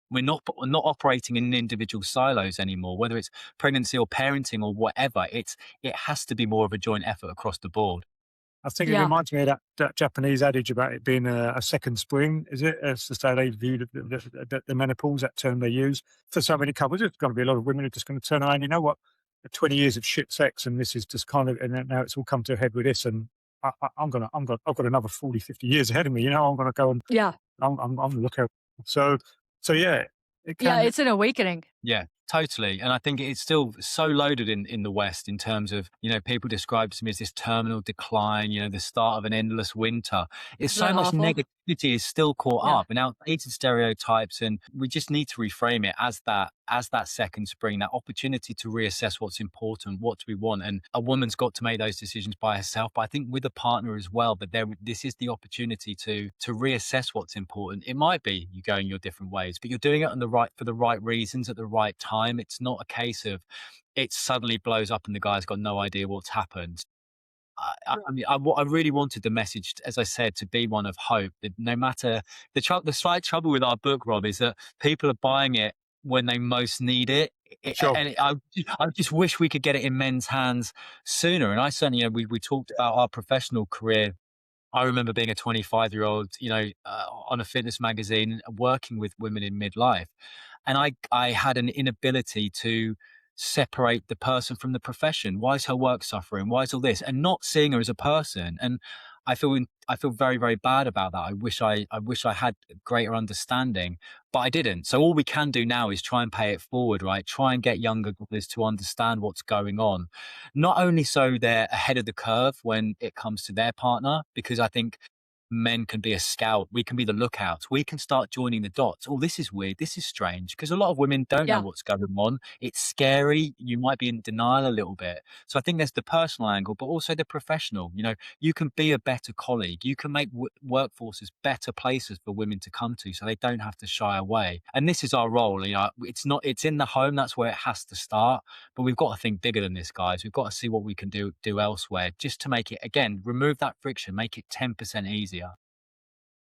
We're not operating in individual silos anymore, whether it's pregnancy or parenting or whatever. It has to be more of a joint effort across the board. I think it Yeah. reminds me of that Japanese adage about it being a second spring, is it? It's just how they view the menopause, that term they use. For so many couples, there's going to be a lot of women who are just going to turn around, you know what, 20 years of shit sex, and this is just kind of, and now it's all come to a head with this, and I've got another 40, 50 years ahead of me, I'm going to go and Yeah. I'm going to look out. So yeah, it Yeah. can, It's an awakening. Yeah, totally. And I think it's still so loaded in the West in terms of, people describe to me as this terminal decline, the start of an endless winter. It's Isn't so that much awful? negativity is still caught Yeah. up and outdated stereotypes. And we just need to reframe it as that second spring, that opportunity to reassess what's important, what do we want. And a woman's got to make those decisions by herself, but I think with a partner as well. But this is the opportunity to reassess what's important. It might be you going your different ways, but you're doing it for the right reasons at the right time. It's not a case of it suddenly blows up and the guy's got no idea what's happened. I mean, I really wanted the message, as I said, to be one of hope. That no matter the slight trouble with our book, Rob, is that people are buying it when they most need it. Sure. I just wish we could get it in men's hands sooner. And I certainly, we talked about our professional career. I remember being a 25-year-old, on a fitness magazine, working with women in midlife. And I had an inability to separate the person from the profession. Why is her work suffering? Why is all this? And not seeing her as a person. And I feel very, very bad about that. I wish I had greater understanding, but I didn't. So all we can do now is try and pay it forward, right? Try and get younger girls to understand what's going on. Not only so they're ahead of the curve when it comes to their partner, because I think men can be a scout. We can be the lookouts. We can start joining the dots. Oh, this is weird. This is strange. Because a lot of women don't know Yeah. what's going on. It's scary. You might be in denial a little bit. So I think there's the personal angle, but also the professional. You can be a better colleague. You can make workforces better places for women to come to so they don't have to shy away. And this is our role. It's in the home. That's where it has to start. But we've got to think bigger than this, guys. We've got to see what we can do elsewhere just to make it, again, remove that friction, make it 10% easier.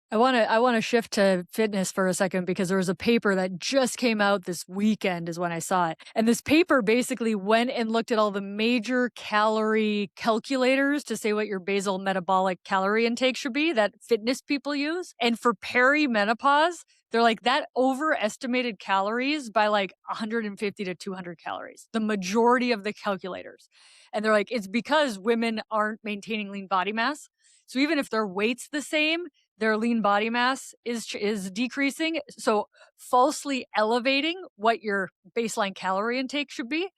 I want to shift to fitness for a second because there was a paper that just came out this weekend is when I saw it. And this paper basically went and looked at all the major calorie calculators to say what your basal metabolic calorie intake should be that fitness people use. And for perimenopause, they're like that overestimated calories by like 150 to 200 calories, the majority of the calculators. And they're like, it's because women aren't maintaining lean body mass. So even if their weight's the same, their lean body mass is decreasing. So falsely elevating what your baseline calorie intake should be.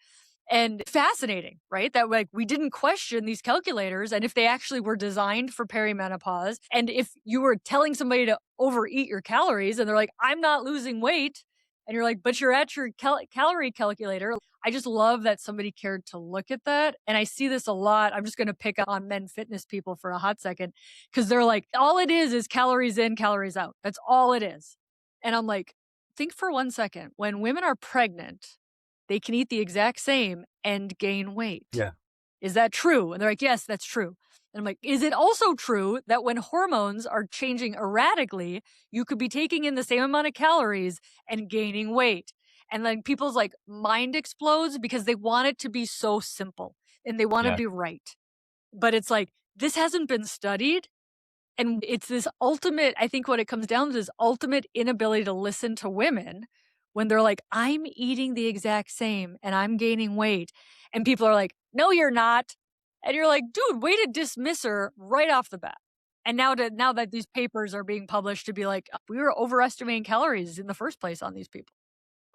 And fascinating, right? That like we didn't question these calculators and if they actually were designed for perimenopause. And if you were telling somebody to overeat your calories and they're like, I'm not losing weight. And you're like, but you're at your calorie calculator. I just love that somebody cared to look at that. And I see this a lot. I'm just going to pick on men fitness people for a hot second because they're like, all it is calories in, calories out. That's all it is. And I'm like, think for 1 second. When women are pregnant, they can eat the exact same and gain weight. Yeah. Is that true? And they're like, yes, that's true. And I'm like, is it also true that when hormones are changing erratically, you could be taking in the same amount of calories and gaining weight? And then people's like mind explodes because they want it to be so simple and they want to Yeah. be right. But it's like, this hasn't been studied. And it's this ultimate, I think what it comes down to is ultimate inability to listen to women when they're like, I'm eating the exact same and I'm gaining weight. And people are like, no, you're not. And you're like, dude, way to dismiss her right off the bat. And now that these papers are being published to be like, we were overestimating calories in the first place on these people.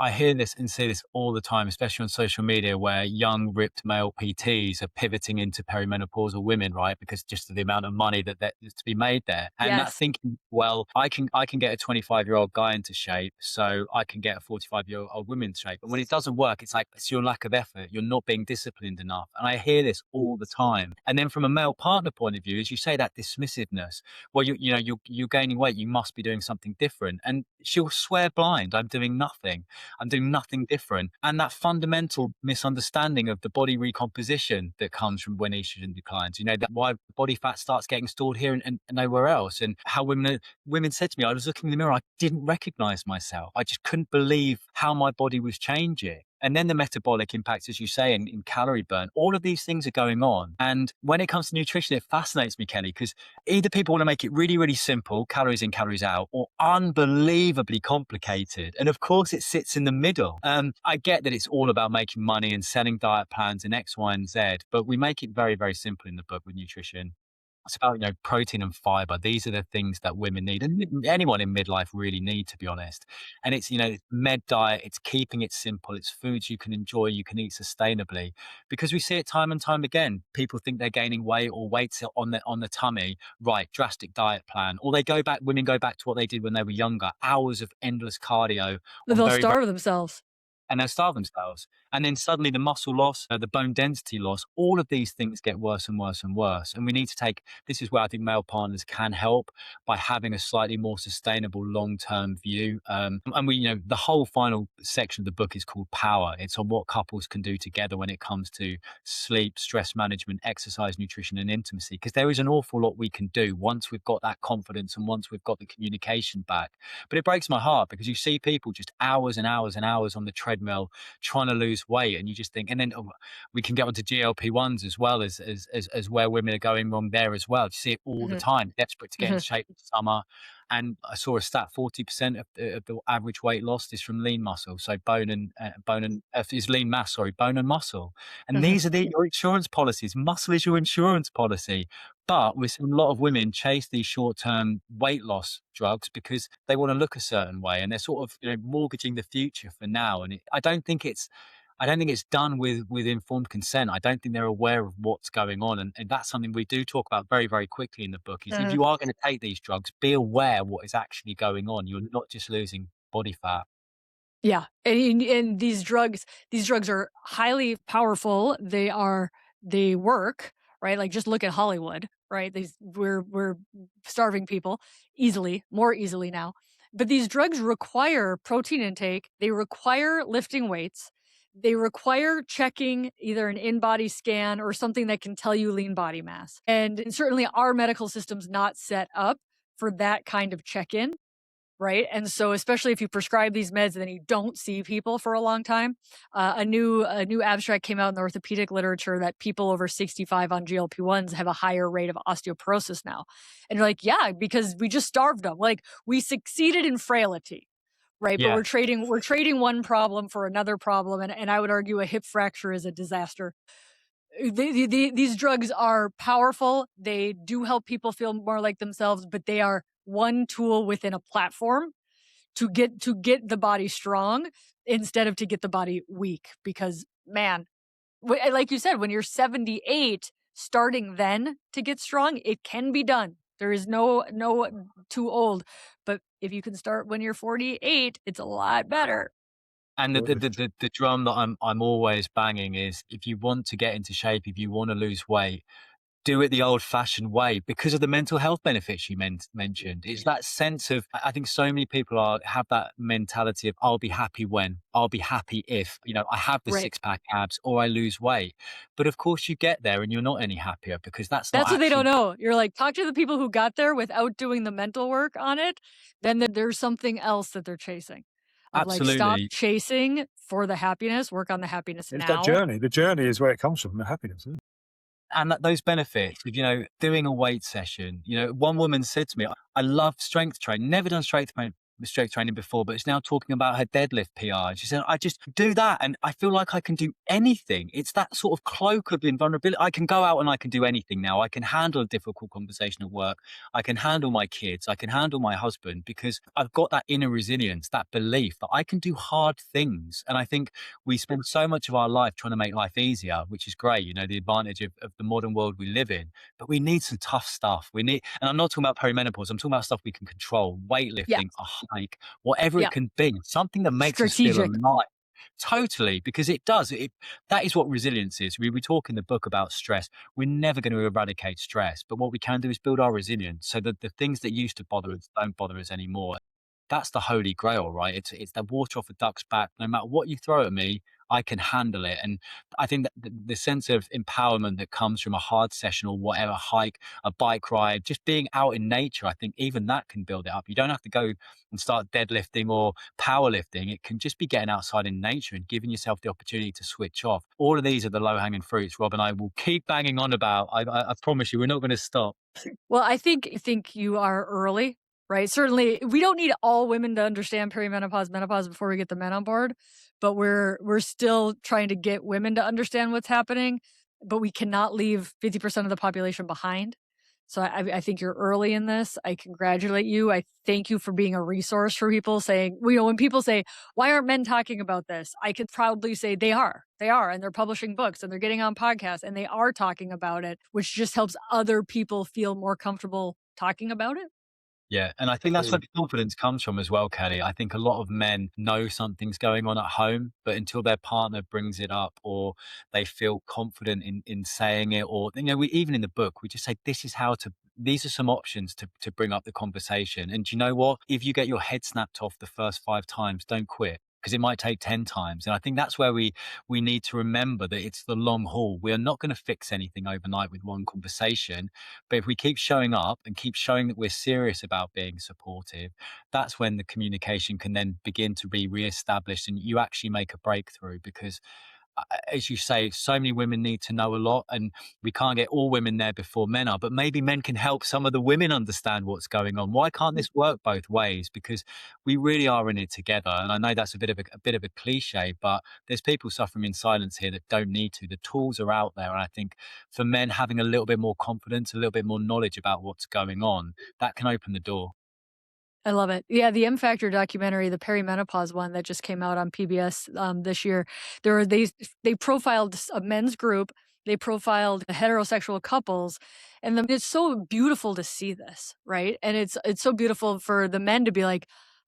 I hear this and see this all the time, especially on social media, where young, ripped male PTs are pivoting into perimenopausal women, right? Because just of the amount of money that is to be made there. And that Yes. thinking, well, I can get a 25-year-old guy into shape, so I can get a 45-year-old woman into shape. And when it doesn't work, it's like, it's your lack of effort. You're not being disciplined enough. And I hear this all the time. And then from a male partner point of view, as you say, that dismissiveness, well, you're gaining weight, you must be doing something different. And she'll swear blind, I'm doing nothing. I'm doing nothing different. And that fundamental misunderstanding of the body recomposition that comes from when estrogen declines, that why body fat starts getting stored here and nowhere else. And how women said to me, I was looking in the mirror, I didn't recognize myself. I just couldn't believe how my body was changing. And then the metabolic impacts, as you say, in calorie burn, all of these things are going on. And when it comes to nutrition, it fascinates me, Kelly, because either people want to make it really, really simple, calories in, calories out, or unbelievably complicated. And of course, it sits in the middle. I get that it's all about making money and selling diet plans and X, Y, and Z, but we make it very, very simple in the book with nutrition. It's about, protein and fiber. These are the things that women need and anyone in midlife really need, to be honest. And it's, it's med diet, it's keeping it simple. It's foods you can enjoy, you can eat sustainably, because we see it time and time again. People think they're gaining weight or weight's on the tummy, right? Drastic diet plan, or women go back to what they did when they were younger, hours of endless cardio But on they'll very, very, starve themselves. and they'll starve themselves. And then suddenly the muscle loss, the bone density loss, all of these things get worse and worse and worse. And we need to this is where I think male partners can help by having a slightly more sustainable long-term view. And the whole final section of the book is called Power. It's on what couples can do together when it comes to sleep, stress management, exercise, nutrition, and intimacy. Because there is an awful lot we can do once we've got that confidence and once we've got the communication back. But it breaks my heart because you see people just hours and hours and hours on the treadmill trying to lose weight, and you just think, and then we can get onto GLP-1s as well as where women are going wrong there as well. You see it all the time, desperate to get in shape for summer. And I saw a stat: 40% of the average weight lost is from lean muscle, so is lean mass, sorry, bone and muscle. And these are your insurance policies. Muscle is your insurance policy. But we're seeing a lot of women chase these short-term weight loss drugs because they want to look a certain way, and they're sort of mortgaging the future for now. And I don't think it's I don't think it's done with informed consent. I don't think they're aware of what's going on, and that's something we do talk about very, very quickly in the book. Is if Uh, you are going to take these drugs, be aware what is actually going on. You're not just losing body fat. yeah, and these drugs are highly powerful. They work, right? Like just look at Hollywood, right? These we're starving people easily, more easily now. But these drugs require protein intake. They require lifting weights. They require checking either an in-body scan or something that can tell you lean body mass. And certainly our medical system's not set up for that kind of check-in, right? And so, especially if you prescribe these meds and then you don't see people for a long time, a new abstract came out in the orthopedic literature that people over 65 on GLP-1s have a higher rate of osteoporosis now. And you're like, yeah, because we just starved them. Like we succeeded in frailty, right? But Yeah, we're trading one problem for another problem, and I would argue a hip fracture is a disaster. These drugs are powerful. They do help people feel more like themselves, but they are one tool within a platform to get the body strong instead of to get the body weak. Because man, like you said, when you're 78, starting then to get strong, it can be done. There is no too old, but if you can start when you're 48, it's a lot better. and Absolutely. the drum that I'm always banging is if you want to get into shape, if you want to lose weight, do it the old fashioned way because of the mental health benefits you mentioned. It's that sense of, I think so many people have that mentality of, I'll be happy when, I'll be happy if, I have the Right. six pack abs or I lose weight. But of course you get there and you're not any happier because that's not That's what they don't actually, know. You're like, talk to the people who got there without doing the mental work on it, then there's something else that they're chasing. Of like, stop absolutely. chasing for the happiness, work on the happiness It's that now. journey. The journey is where it comes from, the happiness, isn't it? And those benefits of, doing a weight session. One woman said to me, I love strength training, never done strength training before, but it's now talking about her deadlift PR. And she said, I just do that and I feel like I can do anything. It's that sort of cloak of invulnerability. I can go out and I can do anything now. I can handle a difficult conversation at work. I can handle my kids. I can handle my husband because I've got that inner resilience, that belief that I can do hard things. And I think we spend so much of our life trying to make life easier, which is great, the advantage of the modern world we live in. But we need some tough stuff. And I'm not talking about perimenopause, I'm talking about stuff we can control, Yeah. weightlifting, a hike, whatever it Yeah. can be, something that makes us feel Strategic. alive. Totally, because it does. That is what resilience is. We talk in the book about stress. We're never going to eradicate stress, but what we can do is build our resilience so that the things that used to bother us don't bother us anymore. That's the holy grail, right? It's the water off a duck's back. No matter what you throw at me, I can handle it. And I think that the sense of empowerment that comes from a hard session or whatever, hike, a bike ride, just being out in nature, I think even that can build it up. You don't have to go and start deadlifting or powerlifting. It can just be getting outside in nature and giving yourself the opportunity to switch off. All of these are the low hanging fruits Rob and I will keep banging on about. I promise you, we're not going to stop. Well, I think you are early, right? Certainly, we don't need all women to understand perimenopause, menopause before we get the men on board, but we're still trying to get women to understand what's happening, but we cannot leave 50% of the population behind. So I think you're early in this. I congratulate you. I thank you for being a resource for people saying, when people say, why aren't men talking about this? I could proudly say they are. They are, and they're publishing books and they're getting on podcasts and they are talking about it, which just helps other people feel more comfortable talking about it. Yeah, and I think that's where Agreed. the confidence comes from as well, Kelly. I think a lot of men know something's going on at home, but until their partner brings it up or they feel confident in saying it, or we even in the book we just say this is how to. These are some options to bring up the conversation. And do you know what? If you get your head snapped off the first 5 times, don't quit because it might take 10 times. And I think that's where we need to remember that it's the long haul. We are not going to fix anything overnight with one conversation. But if we keep showing up and keep showing that we're serious about being supportive, that's when the communication can then begin to be reestablished and you actually make a breakthrough because as you say, so many women need to know a lot, and we can't get all women there before men are. But maybe men can help some of the women understand what's going on. Why can't this work both ways? Because we really are in it together. And I know that's a bit of a cliche, but there's people suffering in silence here that don't need to. The tools are out there, and I think for men having a little bit more confidence, a little bit more knowledge about what's going on, that can open the door. I love it. Yeah, the M Factor documentary, the Perimenopause one that just came out on PBS this year, there were they profiled a men's group, they profiled heterosexual couples, and it's so beautiful to see this, right? And it's so beautiful for the men to be like,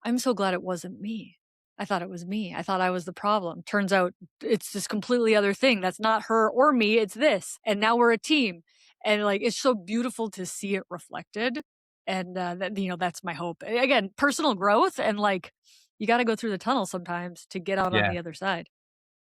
I'm so glad it wasn't me. I thought it was me. I thought I was the problem. Turns out it's this completely other thing. That's not her or me. It's this. And now we're a team. And like, it's so beautiful to see it reflected. And that's my hope. Again, personal growth and like, you got to go through the tunnel sometimes to get out on Yeah. the other side.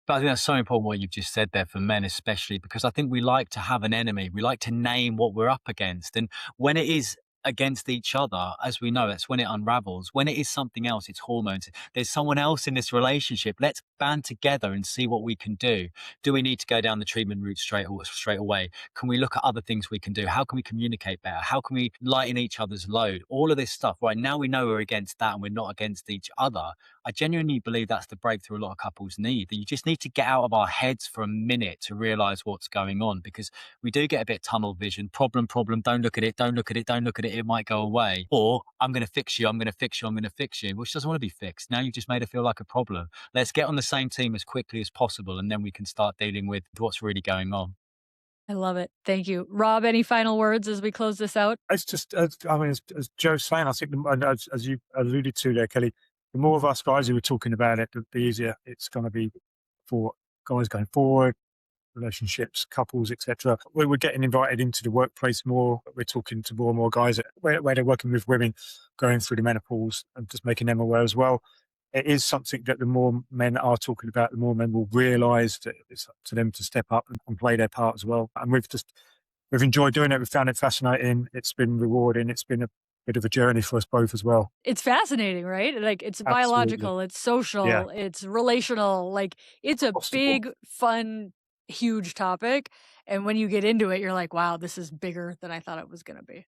But I think that's so important what you've just said there for men, especially because I think we like to have an enemy. We like to name what we're up against. And when it is against each other, as we know, that's when it unravels. When it is something else, it's hormones. There's someone else in this relationship. Let's band together and see what we can do. Do we need to go down the treatment route straight away? Can we look at other things we can do? How can we communicate better? How can we lighten each other's load? All of this stuff. Right now we know we're against that and we're not against each other. I genuinely believe that's the breakthrough a lot of couples need. That you just need to get out of our heads for a minute to realize what's going on, because we do get a bit tunnel vision. Problem, don't look at it, don't look at it, don't look at it, it might go away. Or I'm going to fix you, I'm going to fix you, I'm going to fix you, which doesn't want to be fixed. Now you've just made it feel like a problem. Let's get on the same team as quickly as possible, and then we can start dealing with what's really going on. I love it. Thank you. Rob, any final words as we close this out? It's just, I mean, as Joe's saying, I think, and as you alluded to there, Kelly, the more of us guys who are talking about it, the easier it's going to be for guys going forward, relationships, couples, etc. We're getting invited into the workplace more. We're talking to more and more guys where they're working with women going through the menopause and just making them aware as well. It is something that the more men are talking about, the more men will realise that it's up to them to step up and play their part as well. And we've enjoyed doing it. We've found it fascinating. It's been rewarding. It's been a bit of a journey for us both as well. It's fascinating, right? Like it's Absolutely. biological, it's Yeah. social, it's relational. Like it's a Across the board. big, fun, huge topic. And when you get into it, you're like, wow, this is bigger than I thought it was going to be.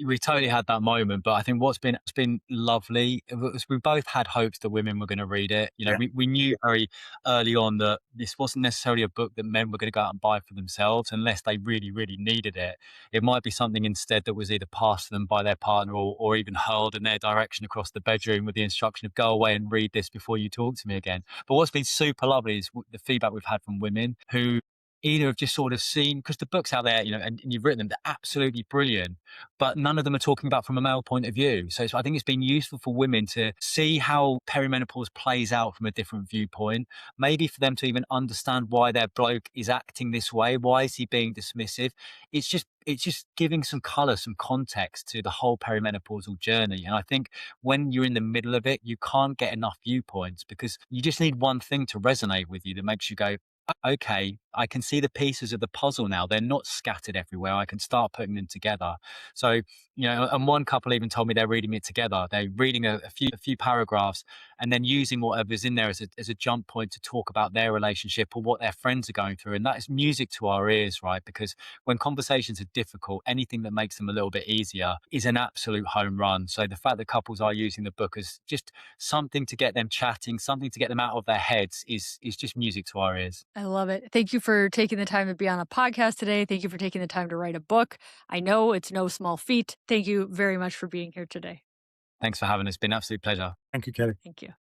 We totally had that moment, but I think it's been lovely was we both had hopes that women were going to read it. You know, Yeah. we knew very early on that this wasn't necessarily a book that men were going to go out and buy for themselves unless they really, really needed it. It might be something instead that was either passed to them by their partner or even hurled in their direction across the bedroom with the instruction of go away and read this before you talk to me again. But what's been super lovely is the feedback we've had from women who either have just sort of seen, because the book's out there, you know, and you've written them, they're absolutely brilliant, but none of them are talking about from a male point of view. So I think it's been useful for women to see how perimenopause plays out from a different viewpoint, maybe for them to even understand why their bloke is acting this way. Why is he being dismissive? It's just giving some color, some context to the whole perimenopausal journey. And I think when you're in the middle of it, you can't get enough viewpoints because you just need one thing to resonate with you that makes you go, okay, I can see the pieces of the puzzle now. They're not scattered everywhere. I can start putting them together. So, you know, and one couple even told me they're reading it together. They're reading a few paragraphs and then using whatever's in there as a jump point to talk about their relationship or what their friends are going through. And that is music to our ears, right? Because when conversations are difficult, anything that makes them a little bit easier is an absolute home run. So the fact that couples are using the book as just something to get them chatting, something to get them out of their heads is just music to our ears. I love it. Thank you for taking the time to be on a podcast today. Thank you for taking the time to write a book. I know it's no small feat. Thank you very much for being here today. Thanks for having us. It's been an absolute pleasure. Thank you, Kelly. Thank you.